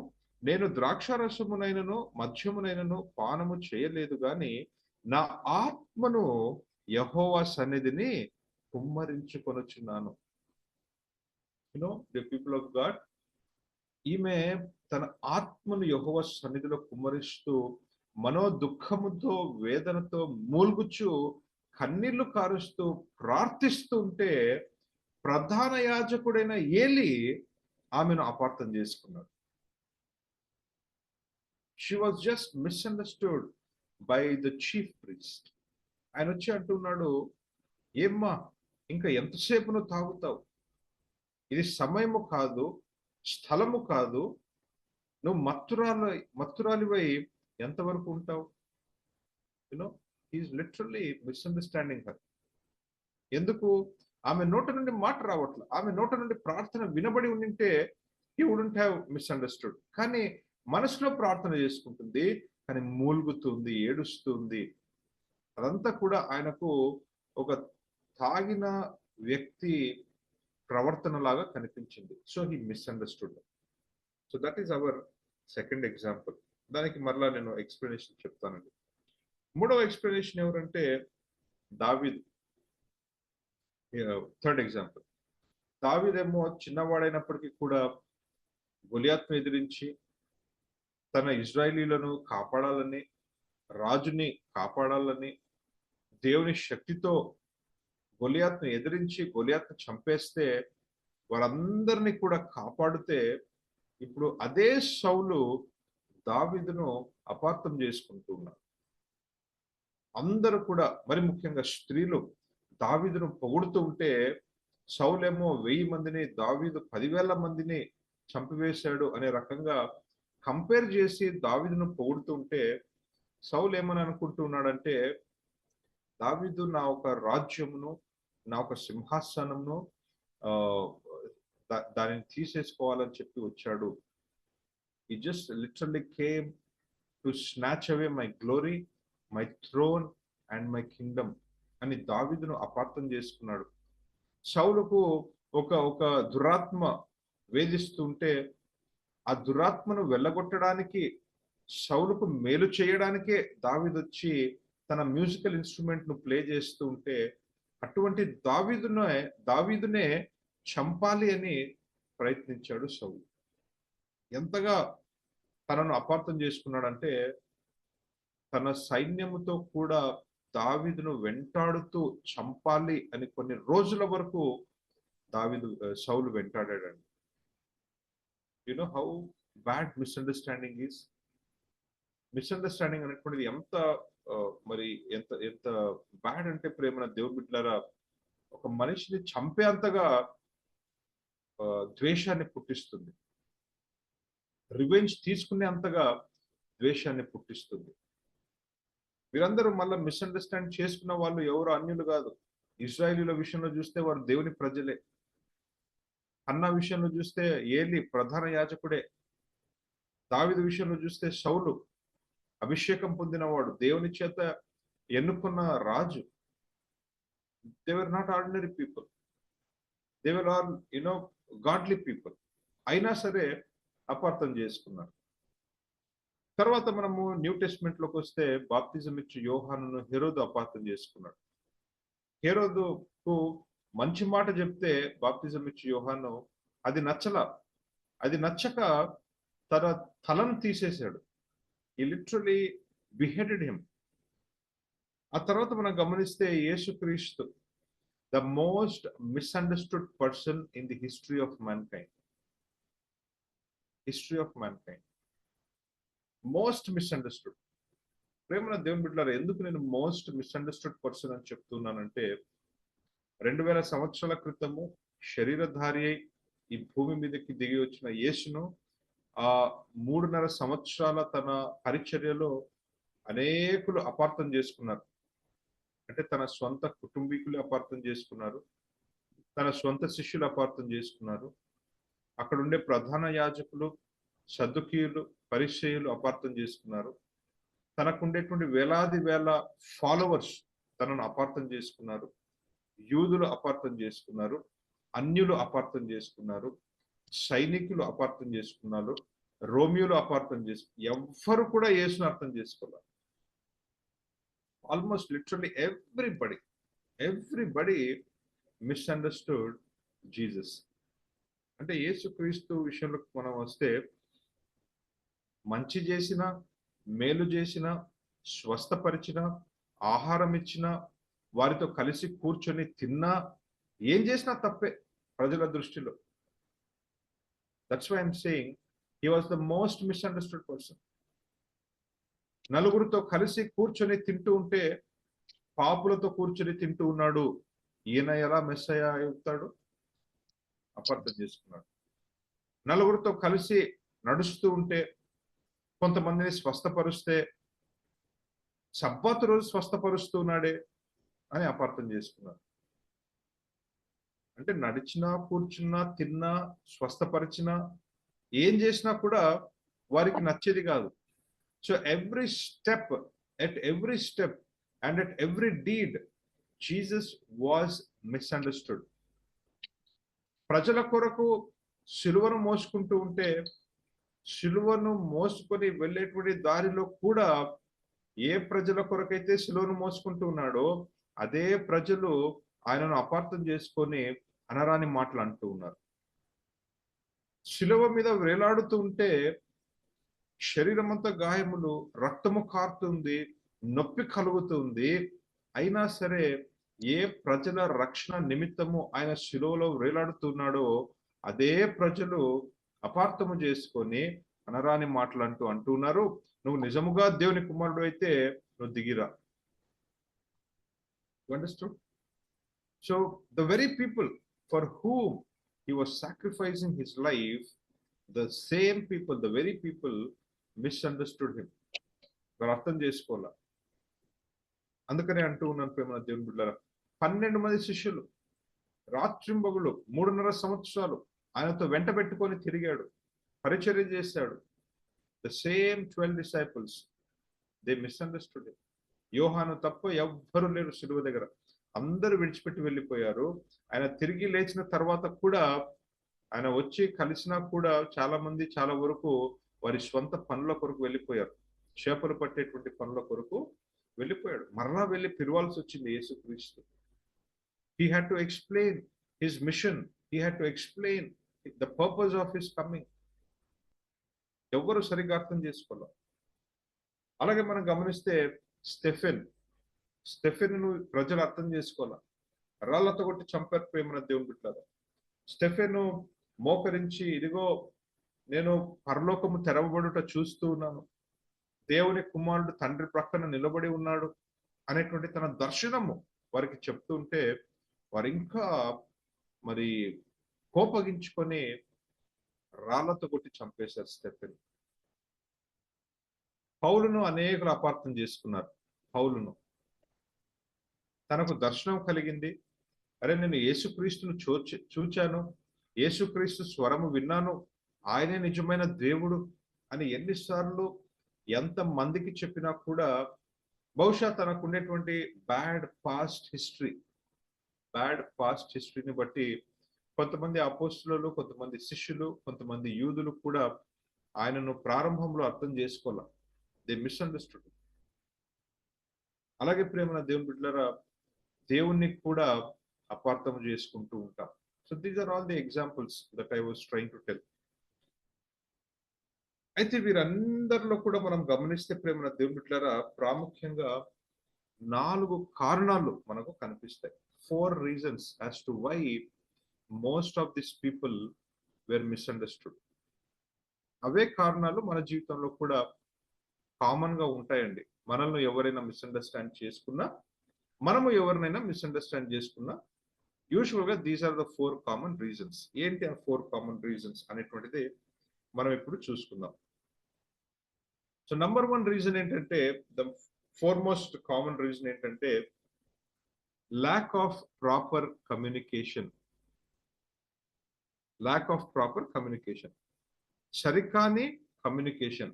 నేను ద్రాక్షరసమునైనను మద్యమునైనను పానము చేయలేదు గాని నా ఆత్మను యెహోవా సన్నిధిని కుమ్మరించుకొనుచున్నాను. ది పీపుల్ ఆఫ్ గాడ్, ఈమె తన ఆత్మను యెహోవా సన్నిధిలో కుమ్మరిస్తూ మనో దుఃఖముతో వేదనతో మూల్గుచు కన్నీళ్లు కారుస్తూ ప్రార్థిస్తూ ఉంటే ప్రధాన యాజకుడైన ఏలి ఆమెను అపార్థం చేసుకున్నాడు. She was just misunderstood by the chief priest. ఆయన వచ్చి అంటున్నాడు, ఏమ్మా ఇంకా ఎంతసేపు నువ్వు తాగుతావు? ఇది సమయము కాదు, స్థలము కాదు. నువ్వు మత్తురాలివై ఎంతవరకు ఉంటావు? You know, he is literally misunderstanding her. ఎందుకు? ఆమె నోట నుండి మాట రావట్లేదు. ఆమె నోట నుండి ప్రార్థన వినబడి ఉండింటే హీ వుడెంట్ హ్యావ్ మిస్అండర్స్టూడ్. కానీ మనసులో ప్రార్థన చేసుకుంటుంది, కానీ మూల్గుతుంది, ఏడుస్తుంది. అదంతా కూడా ఆయనకు ఒక తాగిన వ్యక్తి ప్రవర్తన లాగా కనిపించింది. So he misunderstood. So that is our second example. దానికి మరలా నేను ఎక్స్ప్లెనేషన్ చెప్తానండి. మూడవ ఎక్స్ప్లెనేషన్ ఎవరంటే దావీదు. థర్డ్ ఎగ్జాంపుల్, దావీదేమో చిన్నవాడైనప్పటికీ కూడా గొలియాత్ను ఎదిరించి తన ఇజ్రాయేలీలను కాపాడాలని, రాజుని కాపాడాలని, దేవుని శక్తితో గొలియాత్ను ఎదిరించి గొలియాత్ను చంపేస్తే వారందరినీ కూడా కాపాడితే, ఇప్పుడు అదే సౌలు దావీదును అపార్థం చేసుకుంటూ ఉన్నారు. అందరూ కూడా, మరి ముఖ్యంగా స్త్రీలు దావీదును పొగుడుతూ ఉంటే సౌలేమో 1000 మందిని, దావీదు 10,000 మందిని చంపివేశాడు అనే రకంగా కంపేర్ చేసి దావీదును పొగుడుతూ ఉంటే సౌలు ఏమని అనుకుంటూ ఉన్నాడంటే, దావీదు నా ఒక రాజ్యమును, నా ఒక సింహాసనమును దానిని తీసేసుకోవాలని చెప్పి వచ్చాడు. He just literally came to snatch away my glory, my throne and my kingdom అని దావీదును అపార్థం చేసుకున్నాడు. సౌలుకు ఒక దురాత్మ వేధిస్తుంటే ఆ దురాత్మను వెళ్ళగొట్టడానికి, సౌలుకు మేలు చేయడానికే దావీదు వచ్చి తన మ్యూజికల్ ఇన్స్ట్రుమెంట్ ను ప్లే చేస్తూ ఉంటే, అటువంటి దావీదునే చంపాలి అని ప్రయత్నించాడు సౌలు. ఎంతగా తనను అపార్థం చేసుకున్నాడంటే, తన సైన్యముతో కూడా దావీదును వెంటాడుతూ చంపాలి అని కొన్ని రోజుల వరకు సౌలు వెంటాడాడండి. You know how bad misunderstanding is. Misunderstanding అనేటువంటిది ఎంత మరి ఎంత బ్యాడ్ అంటే, ప్రేమ దేవుని బిడ్డలారా, ఒక మనిషిని చంపే అంతగా ద్వేషాన్ని పుట్టిస్తుంది. రివెంజ్ తీసుకునే అంతగా ద్వేషాన్ని పుట్టిస్తుంది. వీరందరూ మళ్ళీ మిస్అండర్స్టాండ్ చేసుకున్న వాళ్ళు ఎవరు అన్యులు కాదు. ఇశ్రాయేలీల విషయంలో చూస్తే వారు దేవుని ప్రజలే. హన్నా విషయంలో చూస్తే ఏలి ప్రధాన యాజకుడే. దావీదు విషయంలో చూస్తే సౌలు అభిషేకం పొందినవాడు, దేవుని చేత ఎన్నుకున్న రాజు. They were not ordinary people, they were all godly people. అయినా సరే అపార్థం చేసుకున్నారు. తర్వాత మనము న్యూ టెస్ట్మెంట్ లోకి వస్తే బాప్తిజం ఇచ్చి యోహానును హెరోదు అపార్థం చేసుకున్నాడు. హెరోదుకు మంచి మాట చెప్తే బాప్తిజం ఇచ్చి యోహాను అది నచ్చక తన తలను తీసేశాడు. He literally beheaded him. ఆ తర్వాత మనం గమనిస్తే యేసుక్రీస్తు, the most misunderstood person in the history of mankind. Most misunderstood. ప్రేమన దేవుని బిడ్డలారా, ఎందుకు నేను మోస్ట్ మిస్అండర్స్టూడ్ పర్సన్ అని చెప్తున్నానంటే, 2000 సంవత్సరాల క్రితము శరీరధారి అయి ఈ భూమి మీదకి దిగి వచ్చిన యేసును ఆ 3.5 సంవత్సరాల తన పరిచర్యలో అనేకులు అపార్థం చేసుకున్నారు. అంటే తన స్వంత కుటుంబీకులు అపార్థం చేసుకున్నారు, తన స్వంత శిష్యులు అపార్థం చేసుకున్నారు, అక్కడ ఉండే ప్రధాన యాజకులు, సద్దుకీయులు, పరిసయ్యులు అపార్థం చేసుకున్నారు, తనకుండేటువంటి వేలాది వేల ఫాలోవర్స్ తనను అపార్థం చేసుకున్నారు, యూదులు అపార్థం చేసుకున్నారు, అన్యులు అపార్థం చేసుకున్నారు, సైనికులు అపార్థం చేసుకున్నారు, రోమియోలు అపార్థం ఎవ్వరు కూడా యేసును అర్థం చేసుకోవాలి. Almost literally everybody misunderstood Jesus. అంటే యేసుక్రీస్తు విషయంలో మనం వస్తే, మంచి చేసినా మేలు చేసిన, స్వస్థపరిచిన, ఆహారం ఇచ్చిన, వారితో కలిసి కూర్చొని తిన్నా, ఏం చేసినా తప్పే ప్రజల దృష్టిలో. That's why I'm saying he was the most misunderstood person. నలుగురితో కలిసి కూర్చొని తింటూ ఉంటే పాపులతో కూర్చొని తింటూ ఉన్నాడు, ఈయన ఎలా మెస్సయ్య అవుతాడు? అపార్థం చేసుకున్నాడు. నలుగురితో కలిసి నడుస్తూ ఉంటే, కొంతమందిని స్వస్థపరుస్తే సబ్బాతు రోజు స్వస్థపరుస్తున్నాడే అని అపార్థం చేసుకున్నాడు. అంటే నడిచినా, కూర్చున్నా, తిన్నా, స్వస్థపరిచినా, ఏం చేసినా కూడా వారికి నచ్చేది కాదు. So every step, at every step and at every deed, Jesus was misunderstood. ప్రజల కొరకు సిలువను మోసుకుంటూ ఉంటే, సిలువను మోసుకొని వెళ్ళేటువంటి దారిలో కూడా ఏ ప్రజల కొరకైతే సిలువను మోసుకుంటూ ఉన్నాడో అదే ప్రజలు ఆయనను అపార్థం చేసుకొని అనరాని మాటలు అంటూ ఉన్నారు. సిలువ మీద వేలాడుతూ ఉంటే శరీరం అంతా గాయములు, రక్తము కారుతుంది, నొప్పి కలుగుతుంది. అయినా సరే ఏ ప్రజల రక్షణ నిమిత్తము ఆయన శిలువలో వేలాడుతున్నాడో అదే ప్రజలు అపార్థము చేసుకొని అనరాని మాటలు అంటున్నారు. నువ్వు నిజముగా దేవుని కుమారుడు అయితే నువ్వు దిగిరా. Understood? So the very people for whom he was sacrificing his life, the same people, the very people misunderstood him. వారు అర్థం చేసుకోవాల. అందుకనే అంటూ ఉన్నాను ప్రేమ దేవుని బిడ్డలారా, 12 మంది శిష్యులు రాత్రింబగులు 3.5 సంవత్సరాలు ఆయనతో వెంట పెట్టుకొని తిరిగాడు, పరిచర్య చేశాడు. The same 12 disciples, they misunderstood him. యోహాను తప్ప ఎవ్వరు లేరు సిలువ దగ్గర, అందరూ విడిచిపెట్టి వెళ్ళిపోయారు. ఆయన తిరిగి లేచిన తర్వాత కూడా ఆయన వచ్చి కలిసినా కూడా చాలా మంది చాలా వరకు వారి స్వంత పనుల కొరకు వెళ్ళిపోయారు. చేపలు పట్టేటువంటి పనుల కొరకు వెళ్ళిపోయాడు. మరలా వెళ్ళి పిలవాల్సి వచ్చింది యేసుక్రీస్తు. He had to explain his mission. He had to explain the purpose of his coming. ఎవరు సరిగ్గా అర్థం చేసుకోవాలి. అలాగే మనం గమనిస్తే స్టెఫెన్ను ప్రజలు అర్థం చేసుకోవాలి. రాళ్లతో కొట్టి చంపారు ప్రేమన దేవుని బిడ్డలారా. స్టెఫెను మోకరించి, ఇదిగో నేను పరలోకము తెరవబడుట చూస్తూ ఉన్నాను, దేవుని కుమారుడు తండ్రి ప్రక్కన నిలబడి ఉన్నాడు అనేటువంటి తన దర్శనము వారికి చెప్తూ ఉంటే వారు ఇంకా మరి కోపగించుకొని రాళ్లతో కొట్టి చంపేశారు స్టెఫెన్. పౌలును అనేకులు అపార్థం చేసుకున్నారు. పౌలును తనకు దర్శనం కలిగింది, అరే నేను యేసుక్రీస్తును చూచాను, యేసుక్రీస్తు స్వరము విన్నాను, ఆయనే నిజమైన దేవుడు అని ఎన్నిసార్లు ఎంత మందికి చెప్పినా కూడా బహుశా తనకు ఉండేటువంటి బ్యాడ్ పాస్ట్ హిస్టరీని బట్టి కొంతమంది అపోస్తులు, కొంతమంది శిష్యులు, కొంతమంది యూదులు కూడా ఆయనను ప్రారంభంలో అర్థం చేసుకోవాలి. They misunderstood. అలాగే ప్రేమన దేవుని బిడ్డలారా, దేవుణ్ణి కూడా అపార్థం చేసుకుంటూ ఉంటాం. So these are all the examples that I was trying to tell. అయితే వీరందరిలో కూడా మనం గమనిస్తే ప్రేమన దేవుని బిడ్డలారా, ప్రాముఖ్యంగా 4 కారణాలు మనకు కనిపిస్తాయి. 4 reasons as to why most of these people were misunderstood. అవే కారణాలు మన జీవితంలో కూడా కామన్ గా ఉంటాయండి. మనల్ని ఎవరైనా మిస్అండర్స్టాండ్ చేసుకున్నా, మనము ఎవరినైనా మిస్అండర్స్టాండ్ చేసుకున్నా, యూజువల్ గా these are the 4 common reasons. ఏంటి ఆ 4 కామన్ రీజన్స్ అనేటువంటిది మనం ఇప్పుడు చూసుకుందాం. సో నంబర్ 1 రీజన్ ఏంటంటే, ద ఫోర్మోస్ట్ కామన్ రీజన్ ఏంటంటే ల్యాక్ ఆఫ్ ప్రాపర్ కమ్యూనికేషన్. సరికాని కమ్యూనికేషన్,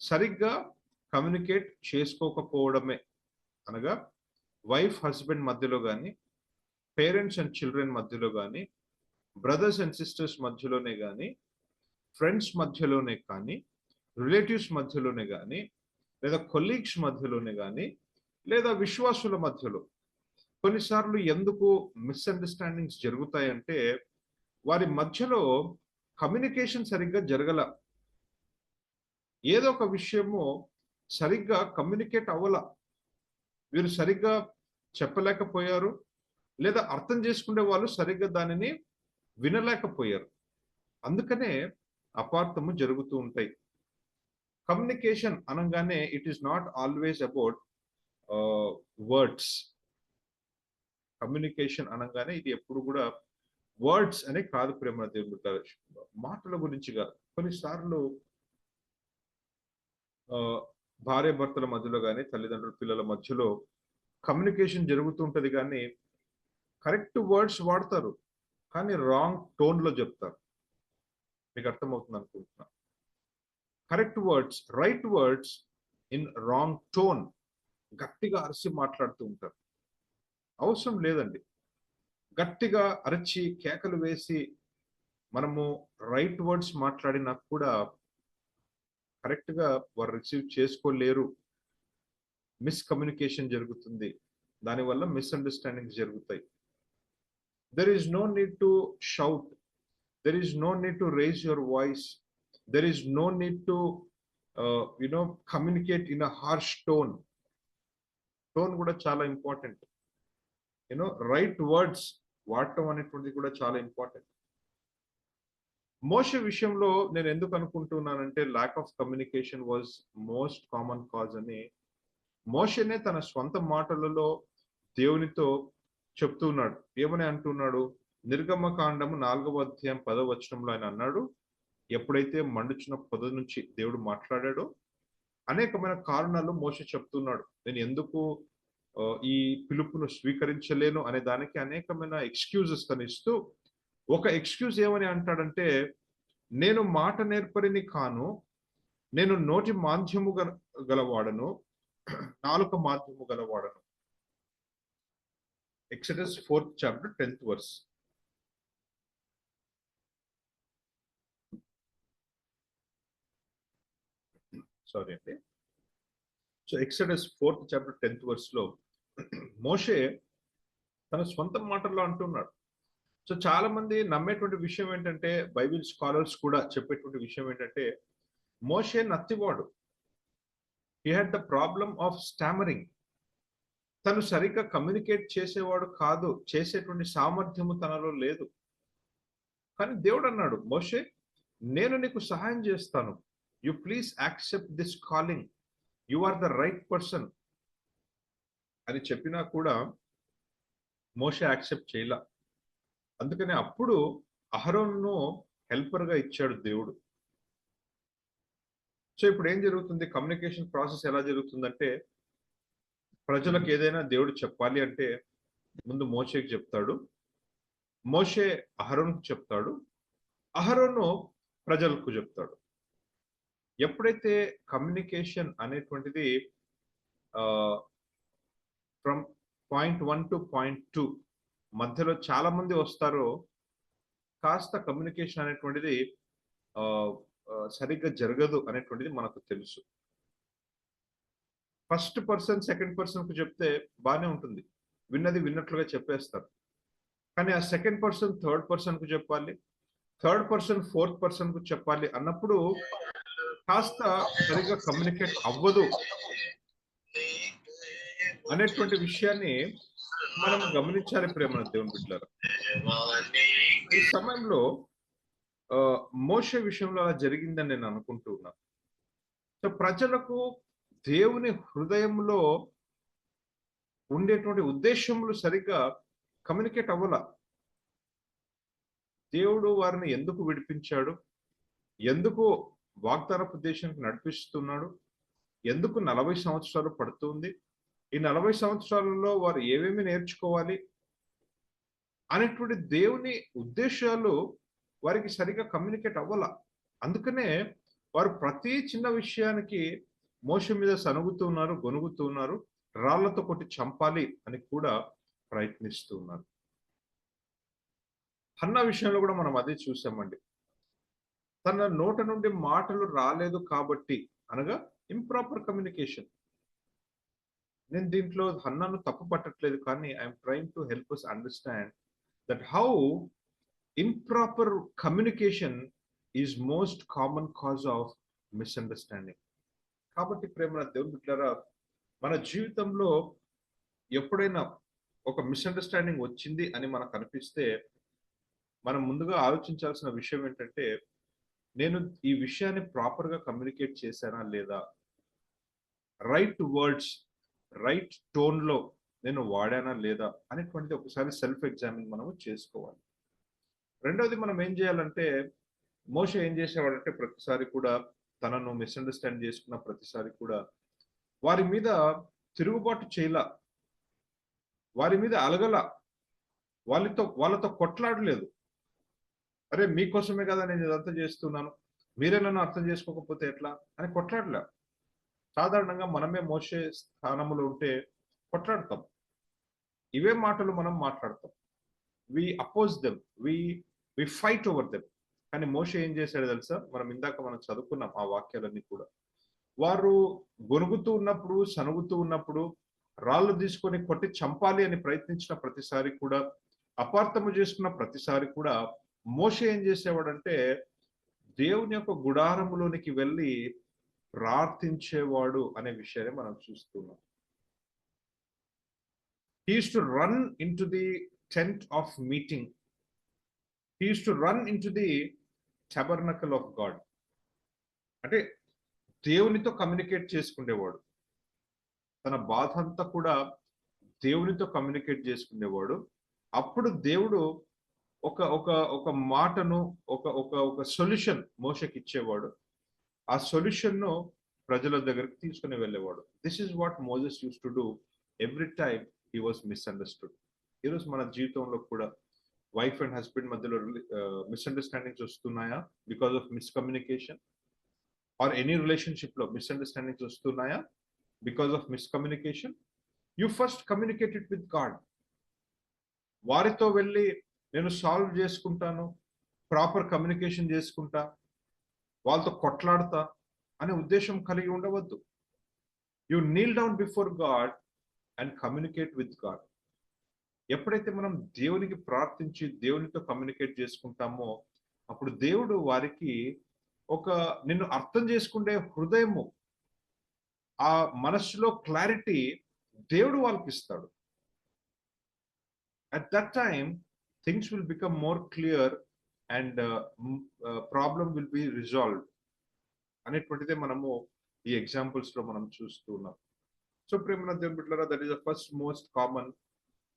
సరిగ్గా కమ్యూనికేట్ చేసుకోకపోవడమే. అనగా వైఫ్ హస్బెండ్ మధ్యలో కానీ, పేరెంట్స్ అండ్ చిల్డ్రన్ మధ్యలో కానీ, బ్రదర్స్ అండ్ సిస్టర్స్ మధ్యలోనే కానీ, ఫ్రెండ్స్ మధ్యలోనే కానీ, రిలేటివ్స్ మధ్యలోనే కానీ, లేదా కొలీగ్స్ మధ్యలోనే కానీ, లేదా విశ్వాసుల మధ్యలో కొన్నిసార్లు ఎందుకు మిస్అండర్స్టాండింగ్స్ జరుగుతాయంటే వారి మధ్యలో కమ్యూనికేషన్ సరిగ్గా జరగల. ఏదో ఒక విషయము సరిగ్గా కమ్యూనికేట్ అవ్వాల, వీరు సరిగ్గా చెప్పలేకపోయారు, లేదా అర్థం చేసుకునే వాళ్ళు సరిగ్గా దానిని వినలేకపోయారు. అందుకనే అపార్థము జరుగుతూ ఉంటాయి. కమ్యూనికేషన్ అనగానే it is not always about words. Communication అనగానే ఇది ఎప్పుడు కూడా వర్డ్స్ అనే కాదు ప్రేమ దేవుడు, మాటల గురించి కాదు. కొన్నిసార్లు భార్య భర్తల మధ్యలో కానీ, తల్లిదండ్రుల పిల్లల మధ్యలో కమ్యూనికేషన్ జరుగుతుంటది, కానీ కరెక్ట్ వర్డ్స్ వాడతారు, కానీ రాంగ్ టోన్ లో చెప్తారు. మీకు అర్థమవుతుంది అనుకుంటున్నా. Correct words, right words in wrong tone. గట్టిగా అరిచి మాట్లాడుతూ ఉంటారు. అవసరం లేదండి. గట్టిగా అరిచి కేకలు వేసి మనము రైట్ వర్డ్స్ మాట్లాడినా కూడా కరెక్ట్ గా వారు రిసీవ్ చేసుకోలేరు. మిస్కమ్యూనికేషన్ జరుగుతుంది, దానివల్ల మిస్అండర్స్టాండింగ్స్ జరుగుతాయి. There is no need to shout, there is no need to raise your voice, there is no need to communicate in a harsh tone. Tone కూడా చాలా ఇంపార్టెంట్. రైట్ వర్డ్స్ వాడటం అనేటువంటిది కూడా చాలా ఇంపార్టెంట్. మోషే విషయంలో నేను ఎందుకు అనుకుంటున్నానంటే lack of communication was most common cause అని. మోషేనే తన స్వంత మాటలలో దేవునితో చెప్తున్నాడు. ఏమని అంటున్నాడు? నిర్గమకాండము 4వ అధ్యాయం 10వ వచనంలో ఆయన అన్నాడు, ఎప్పుడైతే మండుచున్న పొద నుంచి దేవుడు మాట్లాడాడో అనేకమైన కారణాలు మోషే చెప్తున్నాడు. నేను ఎందుకు ఈ పిలుపును స్వీకరించలేను అనే దానికి అనేకమైన ఎక్స్క్యూజెస్ తను ఇస్తూ, ఒక ఎక్స్క్యూజ్ ఏమని అంటాడంటే, నేను మాట నేర్పరిని కాను, నేను నోటి మాధ్యము గలవాడను, నాలుక మాధ్యము గలవాడను. Exodus 4th chapter 10th verse. Sorry అండి. So Exodus 4th chapter 10th verse లో మోషే తన సొంత మాటల్లో అంటున్నాడు. సో చాలా మంది నమ్మేటువంటి విషయం ఏంటంటే, బైబిల్ స్కాలర్స్ కూడా చెప్పేటువంటి విషయం ఏంటంటే, మోషే నత్తివాడు. He had the problem of stammering. తను సరిగ్గా కమ్యూనికేట్ చేసేవాడు కాదు, చేసేటువంటి సామర్థ్యము తనలో లేదు. కానీ దేవుడు అన్నాడు, మోషే నేను నీకు సహాయం చేస్తాను, you please accept this calling, you are the right person అని చెప్పినా కూడా మోషే యాక్సెప్ట్ చేయలా. అందుకనే అప్పుడు అహరోనును హెల్పర్ గా ఇచ్చాడు దేవుడు. సో ఇప్పుడు ఏం జరుగుతుంది? కమ్యూనికేషన్ ప్రాసెస్ ఎలా జరుగుతుందంటే, ప్రజలకు ఏదైనా దేవుడు చెప్పాలి అంటే ముందు మోషేకి చెప్తాడు, మోషే అహరోనుకు చెప్తాడు, అహరోను ప్రజలకు చెప్తాడు. ఎప్పుడైతే కమ్యూనికేషన్ అనేటువంటిది ఫ్రమ్ పాయింట్ 1 to point 2 మధ్యలో చాలా మంది వస్తారో, కాస్త కమ్యూనికేషన్ అనేటువంటిది సరిగ్గా జరగదు అనేటువంటిది మనకు తెలుసు. ఫస్ట్ పర్సన్ సెకండ్ పర్సన్ కు చెప్తే బాగానే ఉంటుంది, విన్నది విన్నట్లుగా చెప్పేస్తారు. కానీ ఆ సెకండ్ పర్సన్ థర్డ్ పర్సన్ కు చెప్పాలి, థర్డ్ పర్సన్ ఫోర్త్ పర్సన్ కు చెప్పాలి అన్నప్పుడు కాస్త సరిగ్గా కమ్యూనికేట్ అవ్వదు అనేటువంటి విషయాన్ని మనం గమనించాలి ప్రేమ దేవుని బిడ్డలారా. ఈ సమయంలో మోషే విషయంలో అలా జరిగిందని నేను అనుకుంటూ ఉన్నాను. సో ప్రజలకు దేవుని హృదయంలో ఉండేటువంటి ఉద్దేశములు సరిగ్గా కమ్యూనికేట్ అవ్వాల. దేవుడు వారిని ఎందుకు విడిపించాడు, ఎందుకు వాగ్దానపు దేశానికి నడిపిస్తున్నాడు, ఎందుకు 40 సంవత్సరాలు పడుతుంది, ఈ 40 సంవత్సరాలలో వారు ఏమేమి నేర్చుకోవాలి అనేటువంటి దేవుని ఉద్దేశాలు వారికి సరిగా కమ్యూనికేట్ అవ్వాల. అందుకనే వారు ప్రతి చిన్న విషయానికి మోషే మీద సనుగుతున్నారు, గొనుగుతున్నారు, రాళ్లతో కొట్టి చంపాలి అని కూడా ప్రయత్నిస్తూ ఉన్నారు. హన్నా విషయంలో కూడా మనం అదే చూసామండి. తన నోట నుండి మాటలు రాలేదు కాబట్టి, అనగా ఇంప్రాపర్ కమ్యూనికేషన్. నేను దీంట్లో హన్నాను తప్పు పట్టట్లేదు, కానీ I'm trying to help us understand that how improper communication is most common cause of misunderstanding. కాబట్టి ప్రేమ దేవుని బిడ్డలారా, మన జీవితంలో ఎప్పుడైనా ఒక మిస్అండర్స్టాండింగ్ వచ్చింది అని మనకు అనిపిస్తే మనం ముందుగా ఆలోచించాల్సిన విషయం ఏంటంటే, నేను ఈ విషయాన్ని ప్రాపర్ గా కమ్యూనికేట్ చేశానా లేదా, రైట్ వర్డ్స్ రైట్ టోన్ లో నేను వాడానా లేదా అనేటువంటి ఒకసారి సెల్ఫ్ ఎగ్జామిన్ మనము చేసుకోవాలి. రెండవది మనం ఏం చేయాలంటే, మోషే ఏం చేసేవాడంటే ప్రతిసారి కూడా తనను మిస్అండర్స్టాండ్ చేసుకున్న ప్రతిసారి కూడా వారి మీద తిరుగుబాటు చేయలా, వారి మీద అలగల, వాళ్ళతో కొట్లాడలేదు. అరే మీకోసమే కదా నేను ఇదంతా చేస్తున్నాను, మీరే నన్ను అర్థం చేసుకోకపోతే ఎట్లా అని కొట్లాడలే. సాధారణంగా మనమే మోషే స్థానంలో ఉంటే కొట్లాడతాం, ఇవే మాటలు మనం మాట్లాడతాం, we oppose them, we fight over them. కానీ మోషే ఏం చేశాడు తెలుసా, మనం చదువుకున్నాం ఆ వాక్యాలన్నీ కూడా. వారు గొనుగుతూ ఉన్నప్పుడు, సనుగుతూ ఉన్నప్పుడు, రాళ్ళు తీసుకొని కొట్టి చంపాలి అని ప్రయత్నించిన ప్రతిసారి కూడా, అపార్థము చేసుకున్న ప్రతిసారి కూడా మోషే ఏం చేసేవాడంటే దేవుని యొక్క గుడారములోనికి వెళ్ళి ప్రార్థించేవాడు అనే విషయాన్ని మనం చూస్తున్నాం. He used to run into the tent of meeting. He used to run into the tabernacle of God. అంటే దేవునితో కమ్యూనికేట్ చేసుకునేవాడు, తన బాధ అంతా కూడా దేవునితో కమ్యూనికేట్ చేసుకునేవాడు. అప్పుడు దేవుడు ఒక ఒక ఒక మాటను, ఒక ఒక ఒక సొల్యూషన్ మోషకి ఇచ్చేవాడు. ఆ సొల్యూషన్ ను ప్రజల దగ్గరికి తీసుకుని వెళ్ళేవాడు. This is what Moses use to do every time he was misunderstood. ఈరోజు మన జీవితంలో కూడా వైఫ్ అండ్ హస్బెండ్ మధ్యలో మిస్అండర్స్టాండింగ్స్ వస్తున్నాయా because of miscommunication? Or any relationship లో మిస్అండర్స్టాండింగ్స్ వస్తున్నాయా because of miscommunication? You first communicate it with God. వారితో వెళ్ళి నేను సాల్వ్ చేసుకుంటాను, ప్రాపర్ కమ్యూనికేషన్ చేసుకుంటా, వాళ్ళతో కొట్లాడతా అనే ఉద్దేశం కలిగి ఉండవద్దు. You Neel down before God and communicate with God. ఎప్పుడైతే మనం దేవునికి ప్రార్థించి దేవునితో కమ్యూనికేట్ చేసుకుంటామో అప్పుడు దేవుడు వారికి ఒక నిన్ను అర్థం చేసుకునే హృదయము, ఆ మనస్సులో క్లారిటీ దేవుడు వాళ్ళకి ఇస్తాడు. At that time things will become more clear and problem will be resolved అనేటువంటిదే మనము ఈ ఎగ్జాంపుల్స్ లో మనం చూస్తూ ఉన్నాం. సో ప్రేమ దేవుని బిడ్డలారా, that is the first most common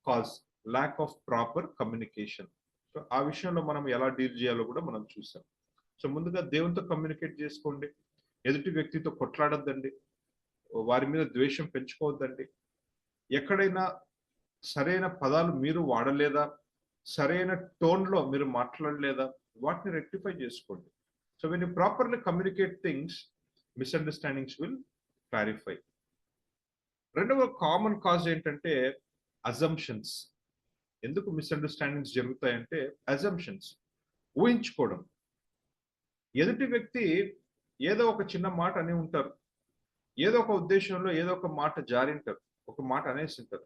cause, lakh of proper communication. So ఆ విషయంలో మనం ఎలా డీల్ చేయాలో కూడా మనం చూసాం. సో ముందుగా దేవునితో కమ్యూనికేట్ చేసుకోండి, ఎదుటి వ్యక్తితో కొట్లాడొద్దండి, వారి మీద ద్వేషం పెంచుకోవద్దండి. ఎక్కడైనా సరైన పదాలు మీరు వాడలేదా, సరైన టోన్లో మీరు మాట్లాడలేదా, వాటిని రెక్టిఫై చేసుకోండి. So when you properly communicate things, misunderstandings will clarify. రెండవ కామన్ కాజ్ ఏంటంటే అజంప్షన్స్. ఎందుకు మిస్అండర్స్టాండింగ్స్ జరుగుతాయంటే అజంప్షన్స్, ఊహించుకోవడం. ఎదుటి వ్యక్తి ఏదో ఒక చిన్న మాట అని ఉంటారు, ఏదో ఒక ఉద్దేశంలో ఏదో ఒక మాట జారింటారు, ఒక మాట అనేసి ఉంటారు.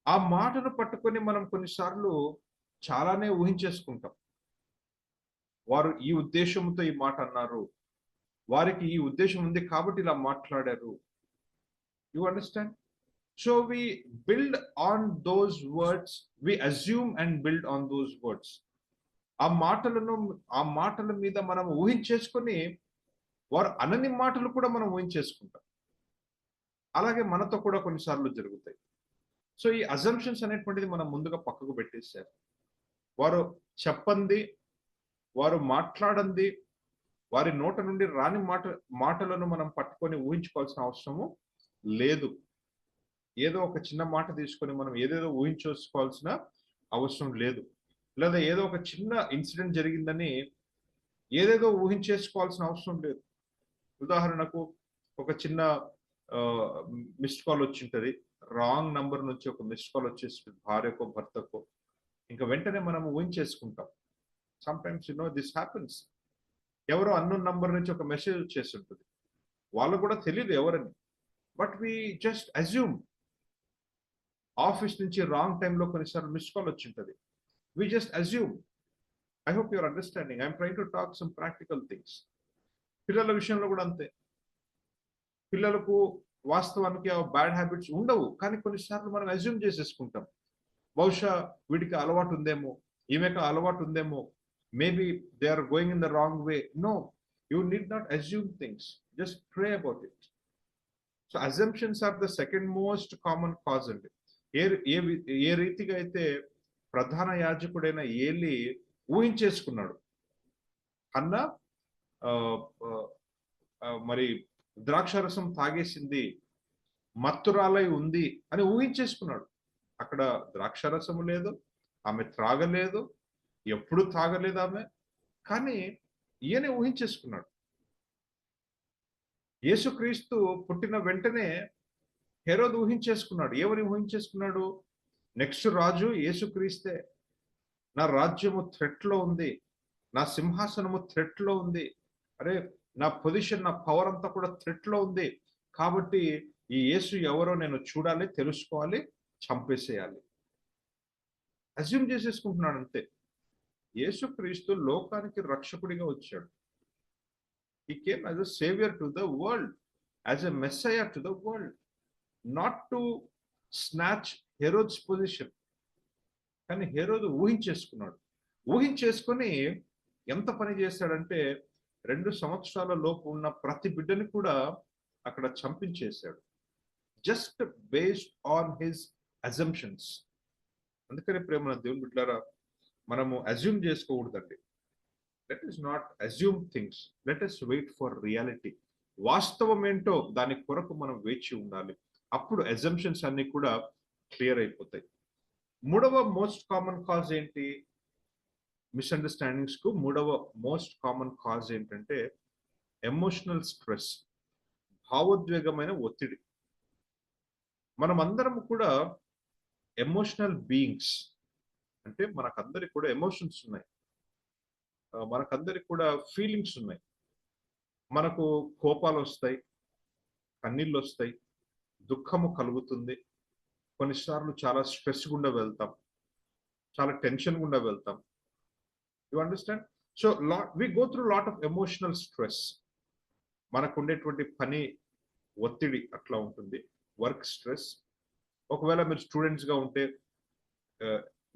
ఆ మాటను పట్టుకొని మనం కొన్నిసార్లు చాలానే ఊహించేసుకుంటాం. వారు ఈ ఉద్దేశంతో ఈ మాట అన్నారు, వారికి ఈ ఉద్దేశం ఉంది కాబట్టి ఇలా మాట్లాడారు. You understand? So we build on those words, we assume and build on those words. ఆ మాటల మీద మనం ఊహించేసుకొని వారు అనని మాటలు కూడా మనం ఊహించేసుకుంటాం. అలాగే మనతో కూడా కొన్నిసార్లు జరుగుతాయి. సో ఈ అజంప్షన్స్ అనేటువంటిది మనం ముందుగా పక్కకు పెట్టేశారు. వారు చెప్పంది, వారు మాట్లాడంది, వారి నోట నుండి రాని మాటలను మనం పట్టుకొని ఊహించుకోవాల్సిన అవసరము లేదు. ఏదో ఒక చిన్న మాట తీసుకొని మనం ఏదేదో ఊహించుకోవాల్సిన అవసరం లేదు. లేదా ఏదో ఒక చిన్న ఇన్సిడెంట్ జరిగిందని ఏదేదో ఊహించేసుకోవాల్సిన అవసరం లేదు. ఉదాహరణకు ఒక చిన్న మిస్డ్ కాల్ వచ్చింటది, రాంగ్ నంబర్ నుంచి ఒక మిస్డ్ కాల్ వచ్చేసి భార్యకో భర్తకో, ఇంకా వెంటనే మనం ఊహించేసుకుంటాం. Sometimes this happens. ఎవరో అన్నోన్ నంబర్ నుంచి ఒక మెసేజ్ వచ్చేసి ఉంటుంది, వాళ్ళు కూడా తెలియదు ఎవరని, but we just assume. Office నుంచి రాంగ్ టైంలో కొన్నిసార్లు మిస్డ్ కాల్ వచ్చింటది, we just assume. I hope your understanding. I'm trying to talk some practical things. పిల్లల విషయంలో కూడా అంతే. పిల్లలకు వాస్తవానికి ఆ బ్యాడ్ హ్యాబిట్స్ ఉండవు, కానీ కొన్నిసార్లు మనం అజ్యూమ్ చేసేసుకుంటాం. బహుశా వీడికి అలవాటు ఉందేమో, ఈమెకు అలవాటు ఉందేమో, maybe they are going in the wrong way. No, you need not assume things, just pray about it. So assumptions are the second most common cause అండి. ఏ రీతిగా అయితే ప్రధాన యాజకుడైన ఏలి ఊహించేసుకున్నాడు, అన్న మరి ద్రాక్షారసం తాగేసింది, మత్తురాలై ఉంది అని ఊహించేసుకున్నాడు. అక్కడ ద్రాక్షారసము లేదు, ఆమె త్రాగలేదు, ఎప్పుడు తాగలేదు ఆమె, కానీ ఈయనే ఊహించేసుకున్నాడు. యేసుక్రీస్తు పుట్టిన వెంటనే హెరోదు ఊహించేసుకున్నాడు. ఏమని ఊహించేసుకున్నాడు? నెక్స్ట్ రాజు యేసుక్రీస్తే, నా రాజ్యము థ్రెట్ లో ఉంది, నా సింహాసనము థ్రెట్ లో ఉంది, అరే నా పొజిషన్, నా పవర్ అంతా కూడా థ్రెట్ లో ఉంది, కాబట్టి ఈ యేసు ఎవరో నేను చూడాలి, తెలుసుకోవాలి, చంపేసేయాలి. అజ్యూమ్ చేసేసుకుంటున్నాడు అంతే. యేసుక్రీస్తు లోకానికి రక్షకుడిగా వచ్చాడు. He came as a savior to the world, as a messiah to the world, not to snatch Herod's position. కానీ హెరోదు ఊహించేసుకున్నాడు. ఊహించేసుకొని ఎంత పని చేశాడంటే 2 సంవత్సరాల లోపు ఉన్న ప్రతి బిడ్డని కూడా అక్కడ చంపించేశాడు, just based on his assumptions. అందుకని ప్రేమ దేవుని బిడ్డలారా, మనము అజ్యూమ్ చేసుకోకూడదండి. Let us not assume things, let us wait for reality. వాస్తవం ఏంటో దాని కొరకు మనం వేచి ఉండాలి, అప్పుడు అజంప్షన్స్ అన్ని కూడా క్లియర్ అయిపోతాయి. మూడవ మోస్ట్ కామన్ కాజ్ ఏంటి? మిస్అండర్స్టాండింగ్స్ కు మూడవ మోస్ట్ కామన్ కాజ్ ఏంటంటే ఎమోషనల్ స్ట్రెస్, భావోద్వేగమైన ఒత్తిడి. మనమందరం కూడా ఎమోషనల్ బీయింగ్స్. అంటే మనకందరికి కూడా ఎమోషన్స్ ఉన్నాయి, మనకందరికి కూడా ఫీలింగ్స్ ఉన్నాయి. మనకు కోపాలు వస్తాయి, కన్నీళ్ళు వస్తాయి, దుఃఖము కలుగుతుంది, కొన్నిసార్లు చాలా స్ట్రెస్ గుండా వెళ్తాం, చాలా టెన్షన్ గుండా వెళ్తాం. You understand? So we go through lot of emotional stress. మనకు ఉండేటువంటి పని ఒత్తిడి అట్లా ఉంటుంది, వర్క్ స్ట్రెస్. ఒకవేళ మీరు స్టూడెంట్స్గా ఉంటే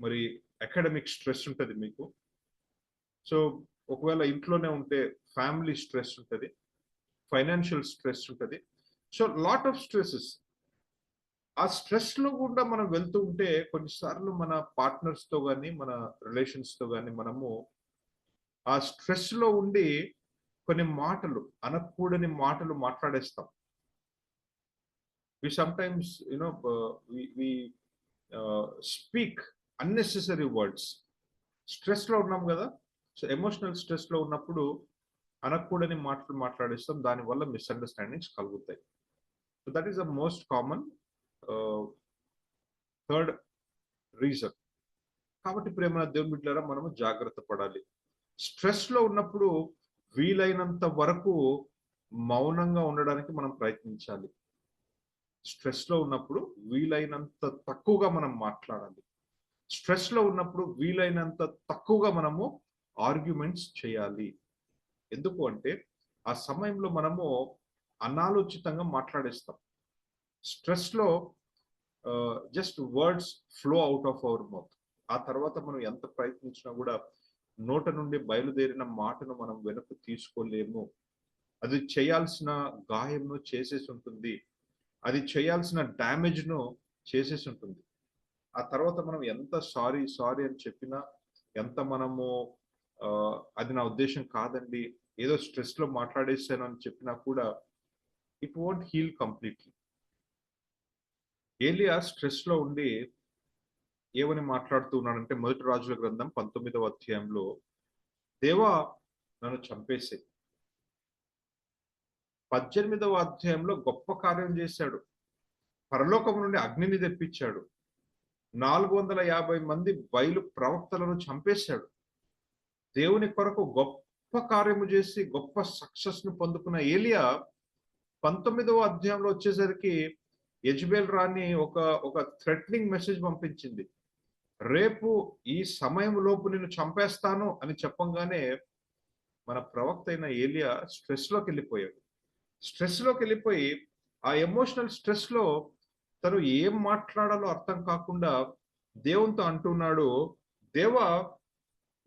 మరి అకాడమిక్ స్ట్రెస్ ఉంటుంది మీకు. సో ఒకవేళ ఇంట్లోనే ఉంటే ఫ్యామిలీ స్ట్రెస్ ఉంటుంది, ఫైనాన్షియల్ స్ట్రెస్ ఉంటుంది. So lot of stresses. ఆ స్ట్రెస్ లో కూడా మనం వెళ్తూ ఉంటే కొన్నిసార్లు మన పార్ట్నర్స్ తో కానీ, మన రిలేషన్స్ తో కానీ మనము ఆ స్ట్రెస్ లో ఉండి కొన్ని మాటలు, అనకూడని మాటలు మాట్లాడేస్తాం. we sometimes we speak unnecessary words. Stress లో ఉన్నాం కదా, సో ఎమోషనల్ స్ట్రెస్ లో ఉన్నప్పుడు అనకూడని మాటలు మాట్లాడేస్తాం, దానివల్ల మిస్అండర్స్టాండింగ్స్ కలుగుతాయి. So that is the most common third reason. కాబట్టి ప్రేమ దేవుని బిడ్డలారా, మనము జాగ్రత్త పడాలి. స్ట్రెస్ లో ఉన్నప్పుడు వీలైనంత వరకు మౌనంగా ఉండడానికి మనం ప్రయత్నించాలి. స్ట్రెస్ లో ఉన్నప్పుడు వీలైనంత తక్కువగా మనం మాట్లాడాలి. స్ట్రెస్ లో ఉన్నప్పుడు వీలైనంత తక్కువగా మనము ఆర్గ్యుమెంట్స్ చేయాలి. ఎందుకు అంటే ఆ సమయంలో మనము అనాలోచితంగా మాట్లాడేస్తాం. స్ట్రెస్ లో just words flow out of our mouth. ఆ తర్వాత మనం ఎంత ప్రయత్నించినా కూడా నోట నుండి బయలుదేరిన మాటను మనం వెనక్కి తీసుకోలేము. అది చేయాల్సిన గాయంను చేసేసి ఉంటుంది, అది చేయాల్సిన డ్యామేజ్ను చేసేసి ఉంటుంది. ఆ తర్వాత మనం ఎంత సారీ అని చెప్పినా, ఎంత మనము అది నా ఉద్దేశం కాదండి, ఏదో స్ట్రెస్ లో మాట్లాడేసాను అని చెప్పినా కూడా ఇట్ వోంట్ హీల్ కంప్లీట్లీ. ఏలియా స్ట్రెస్ లో ఉండి ఏమని మాట్లాడుతూ ఉన్నాడంటే, మొదటి రాజుల గ్రంథం 19వ అధ్యాయంలో, దేవా నన్ను చంపేసే. 18వ అధ్యాయంలో గొప్ప కార్యం చేశాడు, పరలోకం నుండి అగ్నిని తెప్పించాడు, 450 మంది బయలు ప్రవక్తలను చంపేశాడు. దేవుని కొరకు గొప్ప కార్యము చేసి గొప్ప సక్సెస్ ను పొందుకున్న ఏలియా 19వ అధ్యాయంలో వచ్చేసరికి యెజబెల్ రాణి ఒక థ్రెటనింగ్ మెసేజ్ పంపించింది. రేపు ఈ సమయం లోపు నిన్ను చంపేస్తాను అని చెప్పంగానే మన ప్రవక్త అయిన ఏలియా స్ట్రెస్ లోకి వెళ్ళిపోయాడు. స్ట్రెస్ లోకి వెళ్ళిపోయి ఆ ఎమోషనల్ స్ట్రెస్ లో తను ఏం మాట్లాడాలో అర్థం కాకుండా దేవునితో అంటున్నాడు, దేవా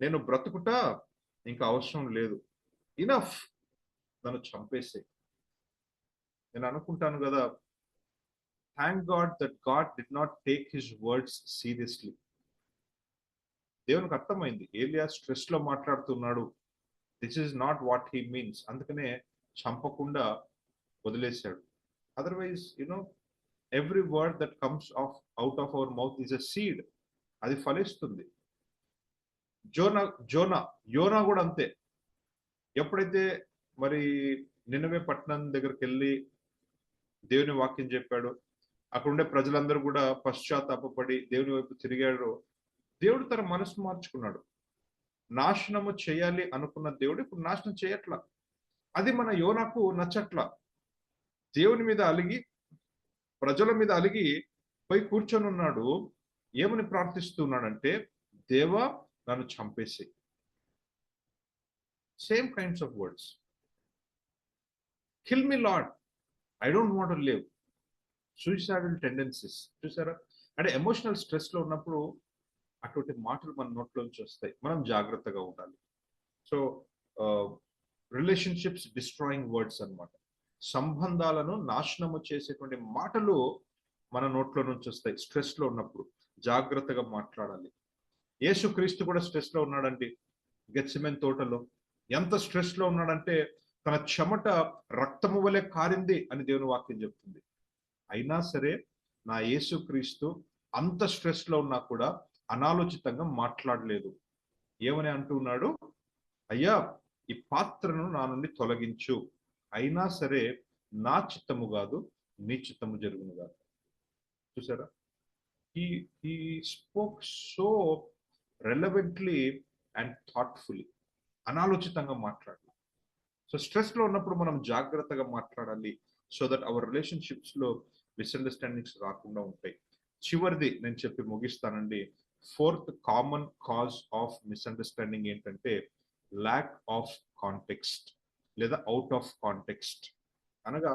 నేను బ్రతుకుటా ఇంకా అవసరం లేదు, ఇనఫ్, నన్ను చంపేసే. నేను అనుకుంటాను కదా, thank God that God did not take his words seriously. దేవునికి అర్థమైంది ఏలియా స్ట్రెస్ లో మాట్లాడుతున్నాడు, this is not what he means, అందుకనే చంపకుండా వదిలేశాడు. Otherwise every word that comes out of our mouth is a seed, అది ఫలిస్తుంది. యోనా కూడా అంతే. ఎప్పుడైతే మరి నినవే పట్టణం దగ్గరికి వెళ్ళి దేవుని వాక్యం చెప్పాడు, అక్కడ ఉండే ప్రజలందరూ కూడా పశ్చాత్తాపడి దేవుని వైపు తిరిగాడు, దేవుడు తన మనసు మార్చుకున్నాడు. నాశనము చేయాలి అనుకున్న దేవుడు ఇప్పుడు నాశనం చేయట్లా. అది మన యోనాకు నచ్చట్లా. దేవుని మీద అలిగి ప్రజల మీద అలిగి పోయి కూర్చొని ఉన్నాడు. ఏమని ప్రార్థిస్తున్నాడంటే, దేవా నన్ను చంపేసి. Same kinds of words. Kill me lord, I don't want to live. Suicidal tendencies చూసారా? అంటే ఎమోషనల్ స్ట్రెస్ లో ఉన్నప్పుడు అటువంటి మాటలు మన నోట్లోంచి వస్తాయి. మనం జాగ్రత్తగా ఉండాలి. సో రిలేషన్షిప్స్ డిస్ట్రాయింగ్ వర్డ్స్ అన్నమాట. సంబంధాలను నాశనము చేసేటువంటి మాటలు మన నోట్లో నుంచి వస్తాయి. స్ట్రెస్ లో ఉన్నప్పుడు జాగ్రత్తగా మాట్లాడాలి. యేసుక్రీస్తు కూడా స్ట్రెస్ లో ఉన్నాడండి. గెత్సెమనే తోటలో ఎంత స్ట్రెస్ లో ఉన్నాడంటే తన చెమట రక్తము వలె కారింది అని దేవుని వాక్యం చెప్తుంది. అయినా సరే నా యేసుక్రీస్తు అంత స్ట్రెస్ లో ఉన్నా కూడా అనాలోచితంగా మాట్లాడలేదు. ఏమని అంటున్నాడు, అయ్యా ఈ పాత్రను నా నుండి తొలగించు, అయినా సరే నా చిత్తము కాదు నీ చిత్తము జరుగును కాదు. చూసారా? he spoke so relevantly and thoughtfully. అనాలోచితంగా మాట్లాడాలి. సో స్ట్రెస్ లో ఉన్నప్పుడు మనం జాగ్రత్తగా మాట్లాడాలి, సో దట్ అవర్ రిలేషన్షిప్స్ లో మిస్అండర్స్టాండింగ్స్ రాకుండా ఉంటాయి. చివరిది నేను చెప్పి ముగిస్తానండి. 4th common cause of misunderstanding ఏంటంటే ల్యాక్ ఆఫ్ కాంటెక్స్ట్ లేదా అవుట్ ఆఫ్ కాంటెక్స్ట్. అనగా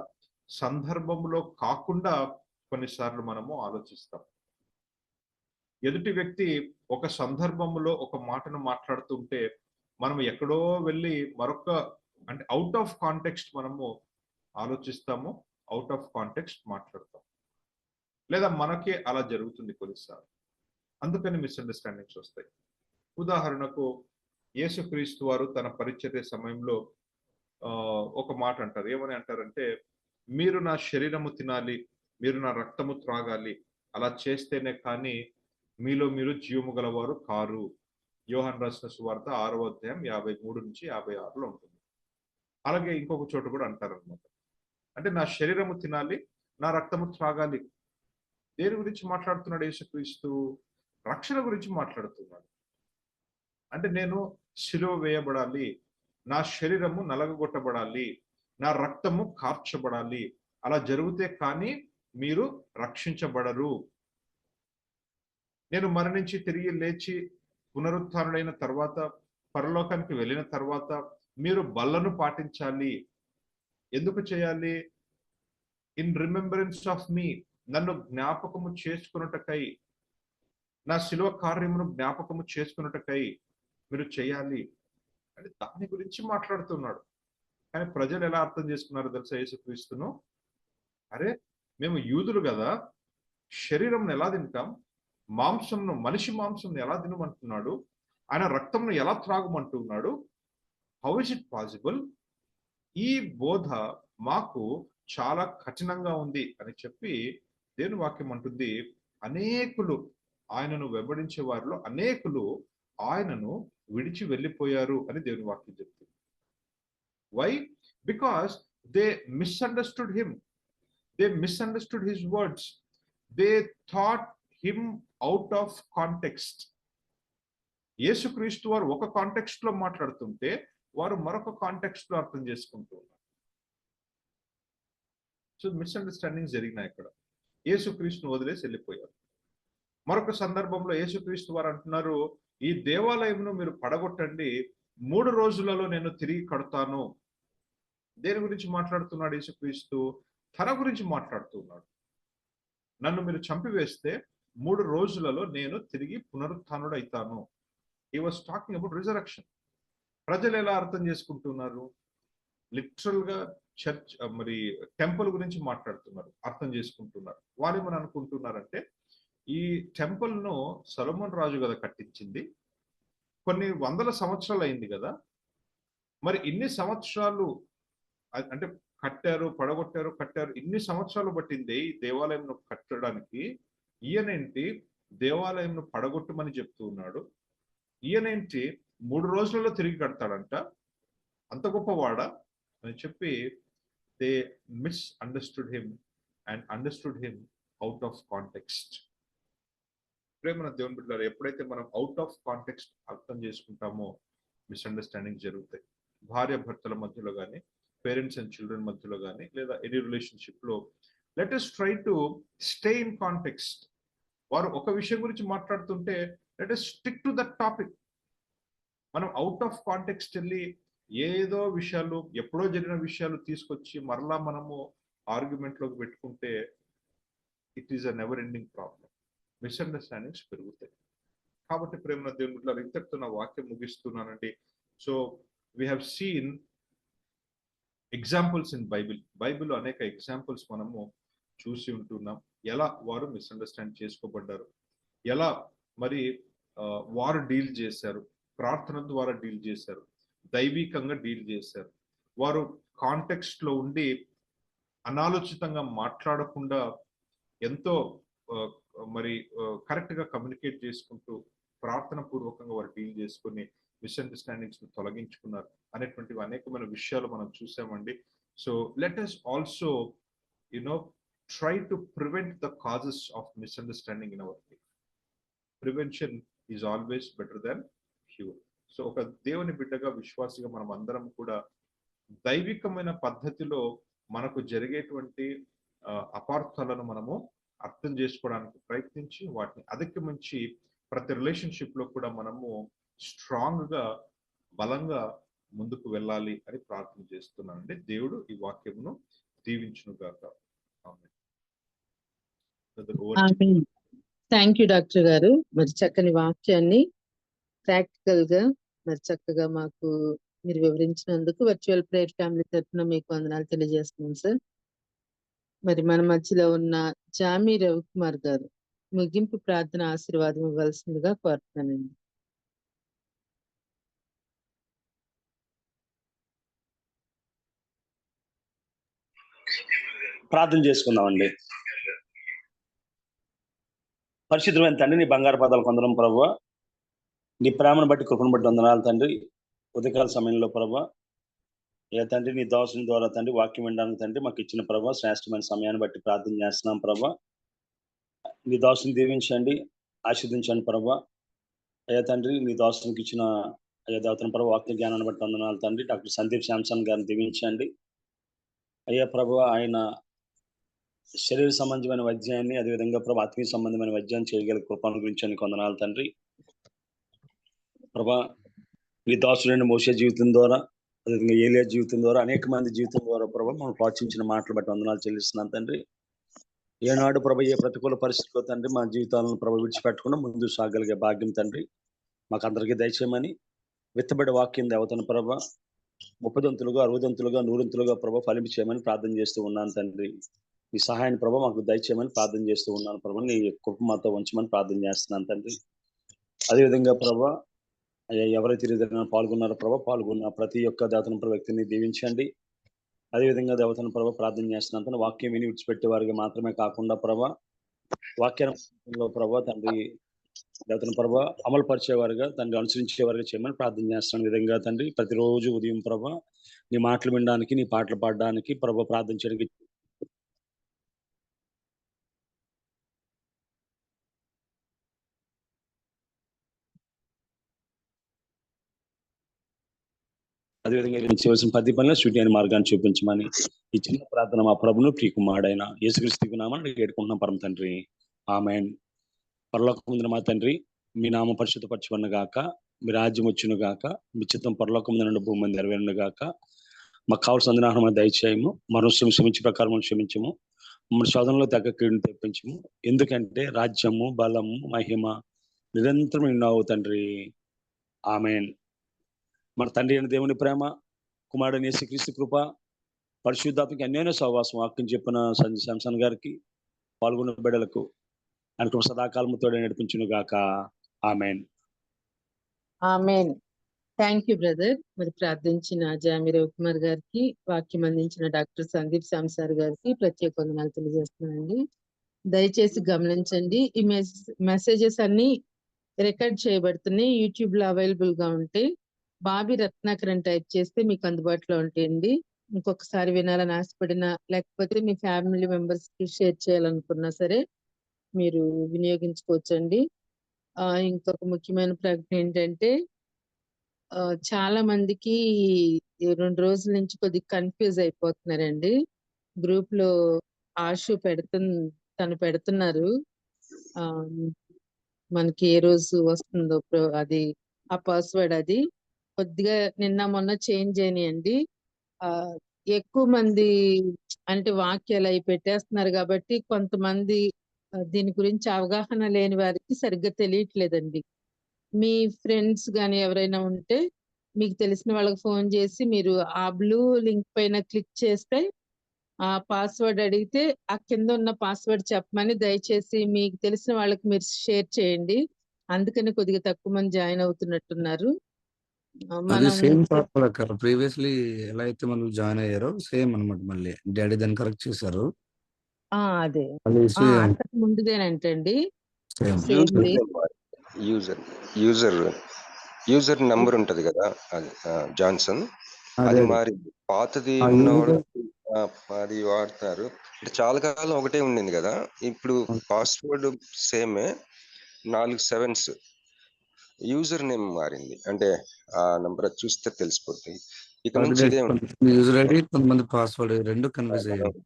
సందర్భంలో కాకుండా కొన్నిసార్లు మనము ఆలోచిస్తాం. ఎదుటి వ్యక్తి ఒక సందర్భంలో ఒక మాటను మాట్లాడుతుంటే మనం ఎక్కడో వెళ్ళి మరొక అంటే అవుట్ ఆఫ్ కాంటెక్స్ట్ మనము ఆలోచిస్తాము, అవుట్ ఆఫ్ కాంటెక్స్ట్ మాట్లాడతాం. లేదా మనకే అలా జరుగుతుంది కొన్నిసార్లు. అందుకని మిస్అండర్స్టాండింగ్స్ వస్తాయి. ఉదాహరణకు యేసుక్రీస్తు వారు తన పరిచర్య సమయంలో ఒక మాట అంటారు. ఏమని అంటారంటే, మీరు నా శరీరము తినాలి, మీరు నా రక్తము త్రాగాలి, అలా చేస్తేనే కానీ మీలో మీరు జీవము గలవారు కారు. యోహాను రాసిన సువార్త 6వ అధ్యాయం 53 నుంచి 56లో ఉంటుంది. అలాగే ఇంకొక చోట కూడా అంటారనమాట. అంటే నా శరీరము తినాలి, నా రక్తము త్రాగాలి. దేని గురించి మాట్లాడుతున్నాడు యేసుక్రీస్తు? రక్షణ గురించి మాట్లాడుతున్నాడు. అంటే నేను సిలువ వేయబడాలి, నా శరీరము నలగగొట్టబడాలి, నా రక్తము కార్చబడాలి. అలా జరిగితే కానీ మీరు రక్షించబడరు. నేను మరణించి తిరిగి లేచి పునరుత్థానుడైన తర్వాత పరలోకానికి వెళ్ళిన తర్వాత మీరు బల్లను పాటించాలి. ఎందుకు చేయాలి? ఇన్ రిమెంబరెన్స్ ఆఫ్ మీ, నన్ను జ్ఞాపకము చేసుకున్నటకై, నా శిలువ కార్యమును జ్ఞాపకము చేసుకున్నటకై మీరు చేయాలి అని దాని గురించి మాట్లాడుతున్నాడు. కానీ ప్రజలు ఎలా అర్థం చేసుకున్నారు తెలుసా యేసుక్రీస్తును? అరే మేము యూదులు కదా, శరీరం ఎలా తింటాం, మాంసంను, మనిషి మాంసం ఎలా తినమంటున్నాడు, ఆయన రక్తంను ఎలా త్రాగమంటున్నాడు, హౌ ఇస్ ఇట్ పాసిబుల్? ఈ బోధ మాకు చాలా కఠినంగా ఉంది అని చెప్పి దేవుని వాక్యం అంటుంది. అనేకులు ఆయనను వెంబడించే వారిలో అనేకులు ఆయనను విడిచి వెళ్ళిపోయారు అని దేవుని వాక్యం చెప్తుంది. Why? Because they misunderstood him, they misunderstood his words, they thought him out of context. యేసుక్రీస్తు వారు ఒక కాంటెక్స్ట్ లో మాట్లాడుతుంటే వారు మరొక కాంటెక్స్ట్ లో అర్థం చేసుకుంటూ ఉన్నారు. సో మిస్అండర్స్టాండింగ్ జరిగినాయి అక్కడ. యేసుక్రీస్తును వదిలేసి వెళ్ళిపోయారు. మరొక సందర్భంలో యేసుక్రీస్తు వారు అంటున్నారు, ఈ దేవాలయమును మీరు పడగొట్టండి, 3 రోజులలో నేను తిరిగి కడతాను. దేని గురించి మాట్లాడుతున్నాడు యేసుక్రీస్తు? తన గురించి మాట్లాడుతున్నాడు. నన్ను మీరు చంపివేస్తే 3 రోజులలో నేను తిరిగి పునరుత్థానుడైతాను. He was talking about resurrection. ప్రజలు ఎలా అర్థం చేసుకుంటున్నారు? లిటరల్ గా చర్చ్ మరి టెంపుల్ గురించి మాట్లాడుతున్నారు, అర్థం చేసుకుంటున్నారు. వాళ్ళు ఏమని అనుకుంటున్నారంటే, ఈ టెంపుల్ ను సొలొమోన్ రాజు కదా కట్టించింది, కొన్ని వందల సంవత్సరాలు అయింది కదా, మరి ఇన్ని సంవత్సరాలు అంటే కట్టారు, పడగొట్టారు, కట్టారు, ఇన్ని సంవత్సరాలు పట్టింది ఈ దేవాలయంను కట్టడానికి. ఈయనేంటి దేవాలయంను పడగొట్టమని చెప్తూ ఉన్నాడు? ఈయనేంటి 3 రోజులలో తిరిగి కడతాడంట? అంత గొప్పవాడా అని చెప్పి they misunderstood him and understood him out of context. ప్రేమ దేవుని బిడ్డలారా, ఎప్పుడైతే మనం అవుట్ ఆఫ్ కాంటెక్స్ట్ అర్థం చేసుకుంటామో మిస్అండర్స్టాండింగ్ జరుగుతాయి. భార్య భర్తల మధ్యలో కానీ, పేరెంట్స్ అండ్ చిల్డ్రన్ మధ్యలో కానీ, లేదా ఎనీ రిలేషన్షిప్ లో let us try to stay in context. వారు ఒక విషయం గురించి మాట్లాడుతుంటే let us stick to that topic. మనం అవుట్ ఆఫ్ కాంటెక్స్ట్ వెళ్ళి ఏదో విషయాలు, ఎప్పుడో జరిగిన విషయాలు తీసుకొచ్చి మరలా మనము ఆర్గ్యుమెంట్ లోకి పెట్టుకుంటే it is a never ending problem. Misunderstandings పెరుగుతాయి. కాబట్టి ప్రేమ దేవుని బిడ్డలారా, ఇంతటితో నా వాక్యం ముగిస్తున్నానండి. So we have seen examples in Bible అనేక ఎగ్జాంపుల్స్ మనము చూసి ఉంటున్నాం. ఎలా వారు మిస్అండర్స్టాండ్ చేసుకోబడ్డారు, ఎలా మరి వారు డీల్ చేశారు, ప్రార్థన ద్వారా డీల్ చేశారు, దైవికంగా డీల్ చేశారు. వారు కాంటెక్స్ట్ లో ఉండి అనాలోచితంగా మాట్లాడకుండా ఎంతో మరి కరెక్ట్ గా కమ్యూనికేట్ చేసుకుంటూ ప్రార్థన పూర్వకంగా వారు డీల్ చేసుకుని మిస్అండర్స్టాండింగ్స్ ని తొలగించుకున్నారు అనేటువంటి అనేకమైన విషయాలు మనం చూసామండి. So let us also try to prevent the causes of misunderstanding in our life. Prevention is always better than cure. So ఒక దేవుని బిడ్డగా, విశ్వాసిగా మనం అందరం కూడా దైవికమైన పద్ధతిలో మనకు జరిగేటువంటి అపార్థాలను మనము అర్థం చేసుకోవడానికి ప్రయత్నించి వాటిని అధిగమించి ప్రతి రిలేషన్షిప్ లో కూడా మనము స్ట్రాంగ్ గా, బలంగా ముందుకు వెళ్ళాలి అని ప్రార్థన చేస్తున్నానండి. దేవుడు ఈ వాక్యమును దీవించును గాక. థ్యాంక్ యూ డాక్టర్ గారు. మరి చక్కని వాక్యాన్ని ప్రాక్టికల్ గా మరి చక్కగా మాకు మీరు వివరించినందుకు వర్చువల్ ప్రేయర్ ఫ్యామిలీ తరఫున మీకు వందనాలు తెలియజేస్తున్నాం సార్. మరి మన మధ్యలో ఉన్న జామీ రవికుమార్ గారు ముగింపు ప్రార్థన ఆశీర్వాదం ఇవ్వాల్సిందిగా కోరుతున్నానండి. ప్రార్థన చేసుకుందామండి. పరిశుద్ధమైన తండ్రి, నీ బంగారు పాదాలు కొందరం ప్రభువా. నీ ప్రేమను బట్టి, కృపను బట్టి వందనాలు తండ్రి. ఉదయకాల సమయంలో ప్రభువా, ఏ తండ్రి నీ దాసుని ద్వారా తండ్రి వాక్యం వినడానికి తండ్రి మాకు ఇచ్చిన ప్రభువా శ్రేష్టమైన సమయాన్ని బట్టి ప్రార్థన చేస్తున్నాం ప్రభువా. నీ దాసుని దీవించండి, ఆశీర్వదించండి ప్రభువా. అయ్యా తండ్రి నీ దాసునికి ఇచ్చిన అయ్యా దేవతన ప్రభు వాక్య జ్ఞానాన్ని బట్టి వందనాలు తండ్రి. డాక్టర్ సందీప్ శాంసన్ గారిని దీవించండి అయ్యా ప్రభువా. ఆయన శరీర సంబంధమైన వైద్యాన్ని, అదేవిధంగా ప్రభా ఆత్మీయ సంబంధమైన వైద్యాన్ని చేయగల కృపను గురించి కొందనాలు తండ్రి. ప్రభా నీ దాసుడైన మోషే జీవితం ద్వారా, అదేవిధంగా ఏలియా జీవితం ద్వారా, అనేక మంది జీవితం ద్వారా ప్రభా మనం ప్రోత్సహించిన మాటలు బట్టి వందనాలు చెల్లిస్తున్నాను తండ్రి. ఏనాడు ప్రభా ఏ ప్రతికూల పరిస్థితుల్లో తండ్రి మా జీవితాలను ప్రభా విడిచిపెట్టకుండా ముందు సాగలిగే భాగ్యం తండ్రి మాకు అందరికీ దయచేయమని, విత్తబడి వాక్యం దేవతను ప్రభా 30 60 100 ప్రభా ఫలింపు చేయమని ప్రార్థన చేస్తూ ఉన్నాను తండ్రి. నీ సహాయాన్ని ప్రభా మాకు దయచేయమని ప్రార్థన చేస్తూ ఉన్నాను ప్రభా. నీ కృప మాతో ఉంచమని ప్రార్థన చేస్తున్నాను తండ్రి. అదేవిధంగా ప్రభా ఎవరైతే పాల్గొన్నారో ప్రభా, పాల్గొన్న ప్రతి ఒక్క దేవతన ప్రభా వ్యక్తిని దీవించండి. అదేవిధంగా దేవతన ప్రభా ప్రార్థన చేస్తున్నాను తండ్రి. వాక్యం విని విడిచిపెట్టే వారికి మాత్రమే కాకుండా ప్రభా వాక్యంలో ప్రభా తండ్రి దేవతన ప్రభా అమలు పరిచేవారుగా తండ్రి, అనుసరించేవారుగా చేయమని ప్రార్థన చేస్తున్నాను. విధంగా తండ్రి ప్రతిరోజు ఉదయం ప్రభా నీ మాటలు వినడానికి, నీ పాటలు పాడడానికి ప్రభా ప్రార్థన చేయడానికి అదేవిధంగా చేయవలసిన 10 పనుల సూటి అయిన మార్గాన్ని చూపించమని ఈ చిన్న ప్రార్థన మా ప్రభును ప్రియకుమారుడైన యేసుక్రీస్తు నామమున వేడుకుంటున్నాం పరమ తండ్రి, ఆమేన్. పరలోకమందున మా తండ్రి, మీ నామం పరిశుద్ధపరచబడును గాక, మీ రాజ్యం వచ్చును గాక, మీ చిత్తం పరలోకమందు నుండి భూమి మీద నెరవేరును గాక. మాకు కావాల్సిన ఆహారం దయచేయము, మనం క్షమించే ప్రకారం మనం క్షమించము, మన శోధనలో తగ్గ కీడును తెప్పించము. ఎందుకంటే రాజ్యము, బలము, మహిమ నిరంతరం నిన్నావు తండ్రి. ఆమేన్. మన తండ్రి అయిన దేవుని ప్రేమ, కుమారుడైన యేసుక్రీస్తు కృప, పరిశుద్ధాత్మకి అన్యోన్య సహవాసం వాక్యం చెప్పిన శాంసన్ గారికి, పాల్గొన్న బిడ్డలకు ఆయన కృప సదాకాలము తోడే నడిపించును గాక. ఆమేన్. ఆమేన్. Thank you brother. మరి ప్రార్థించిన జామి రవికుమార్ గారికి, వాక్యం అందించిన డాక్టర్ సందీప్ సాంసార్ గారికి ప్రత్యేక వందనాలు తెలియజేస్తున్నానండి. దయచేసి గమనించండి, ఈ మెసేజెస్ అన్ని రికార్డ్ చేయబడుతున్నాయి, యూట్యూబ్ లో అవైలబుల్ గా ఉంటాయి. బాబీ రత్నాకర్ అని టైప్ చేస్తే మీకు అందుబాటులో ఉంటాయండి. ఇంకొకసారి వినాలని ఆశపడినా, లేకపోతే మీ ఫ్యామిలీ మెంబర్స్ కి షేర్ చేయాలనుకున్నా సరే మీరు వినియోగించుకోవచ్చండి. ఇంకొక ముఖ్యమైన ప్రకటన ఏంటంటే, చాలా మందికి ఈ 2 రోజుల నుంచి కొద్దిగా కన్ఫ్యూజ్ అయిపోతున్నారండి. గ్రూప్ లో ఆశు తను పెడుతున్నారు. మనకి ఏ రోజు వస్తుందో అది ఆ పాస్వర్డ్ అది కొద్దిగా నిన్న మొన్న చేంజ్ అయినాయండి. ఎక్కువ మంది అంటే వాక్యాలు అవి పెట్టేస్తున్నారు కాబట్టి కొంతమంది దీని గురించి అవగాహన లేని వారికి సరిగ్గా తెలియట్లేదండి. మీ ఫ్రెండ్స్ గాని ఎవరైనా ఉంటే మీకు తెలిసిన వాళ్ళకి ఫోన్ చేసి మీరు ఆ బ్లూ లింక్ పైన క్లిక్ చేస్తే ఆ పాస్వర్డ్ అడిగితే ఆ కింద ఉన్న పాస్వర్డ్ చెప్పమని దయచేసి మీకు తెలిసిన వాళ్ళకి మీరు షేర్ చేయండి. అందుకని కొద్దిగా తక్కువ మంది జాయిన్ అవుతున్నట్టున్నారు. అది సేమ్ పాస్వర్డ్ ప్రీవియస్లీ ఎలా అయితే మనం జాయిన్ అయ్యారో సేమ్ అన్నమాట. మళ్ళీ డాడీ దాన్ని కరెక్ట్ చేశారు. అదే మళ్ళీ సేమ్ అంతకు ముందుదేనంటండి. యూజర్ నంబర్ ఉంటది కదా, అది జాన్సన్, అదే అది అదే. మారింది. పాతది ఆ ఉన్నవాడు యూజర్ అది వాడతారు. అంటే చాలా కాలం ఒకటే ఉండింది కదా, ఇప్పుడు పాస్వర్డ్ సేమే, 4 7s. యూజర్ నేమ్ మారింది, అంటే ఆ నంబర్ చూస్తే తెలిసిపోతుంది. ఇక నుంచి ఇదే ఉంటుంది. యూజర్ ఐడి కొంతమంది పాస్వర్డ్ రెండు కన్ఫ్యూజ్ అయ్యారు.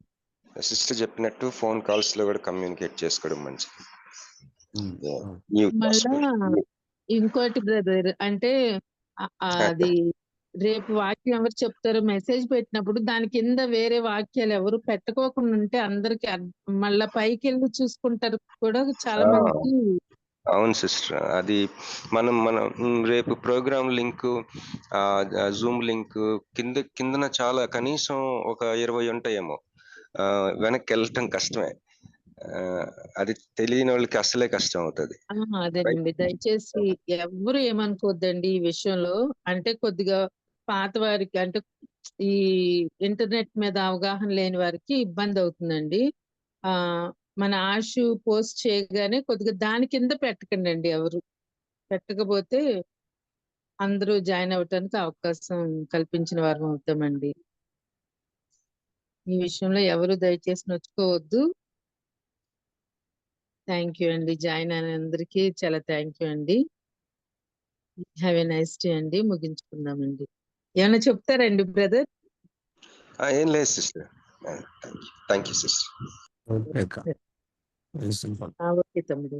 సిస్టర్ చెప్పినట్టు ఫోన్ కాల్స్ లో కూడా కమ్యూనికేట్ చేసుకోవడం మంచిది. మళ్ళా ఇంకోటి బ్రదర్ అంటే అది రేపు వాక్యం ఎవరు చెప్తారో మెసేజ్ పెట్టినప్పుడు దాని కింద వేరే వాక్యాలు ఎవరు పెట్టుకోకుండా ఉంటే అందరికి మళ్ళా పైకి వెళ్ళి చూసుకుంటారు కూడా చాలా మందికి. అవును సిస్టర్, అది మనం రేపు ప్రోగ్రామ్ లింక్, జూమ్ లింక్ కిందన చాలా కనీసం ఒక 20 ఉంటాయేమో. వెనక్కి వెళ్ళటం కష్టమే. అది తెలియని వాళ్ళకి అసలే కష్టం అవుతుంది. అదేనండి, దయచేసి ఎవరు ఏమనుకోద్దండి ఈ విషయంలో. అంటే కొద్దిగా పాత వారికి అంటే ఈ ఇంటర్నెట్ మీద అవగాహన లేని వారికి ఇబ్బంది అవుతుందండి. మన ఆశు పోస్ట్ చేయగానే కొద్దిగా దాని కింద పెట్టకండి అండి. ఎవరు పెట్టకపోతే అందరూ జాయిన్ అవ్వటానికి అవకాశం కల్పించిన వారు అవుతామండి. ఈ విషయంలో ఎవరు దయచేసి నొచ్చుకోవద్దు. థ్యాంక్ యూ అండి. జాయిన్ అయిన అందరికీ చాలా థ్యాంక్ యూ అండి. హ్యావ్ ఎ నైస్ డే అండి. ముగించుకుందామండి. ఏమైనా చెప్తారండి బ్రదర్? ఏం లేదు sister. Thank you sister. Okay okay తమ్ముడు.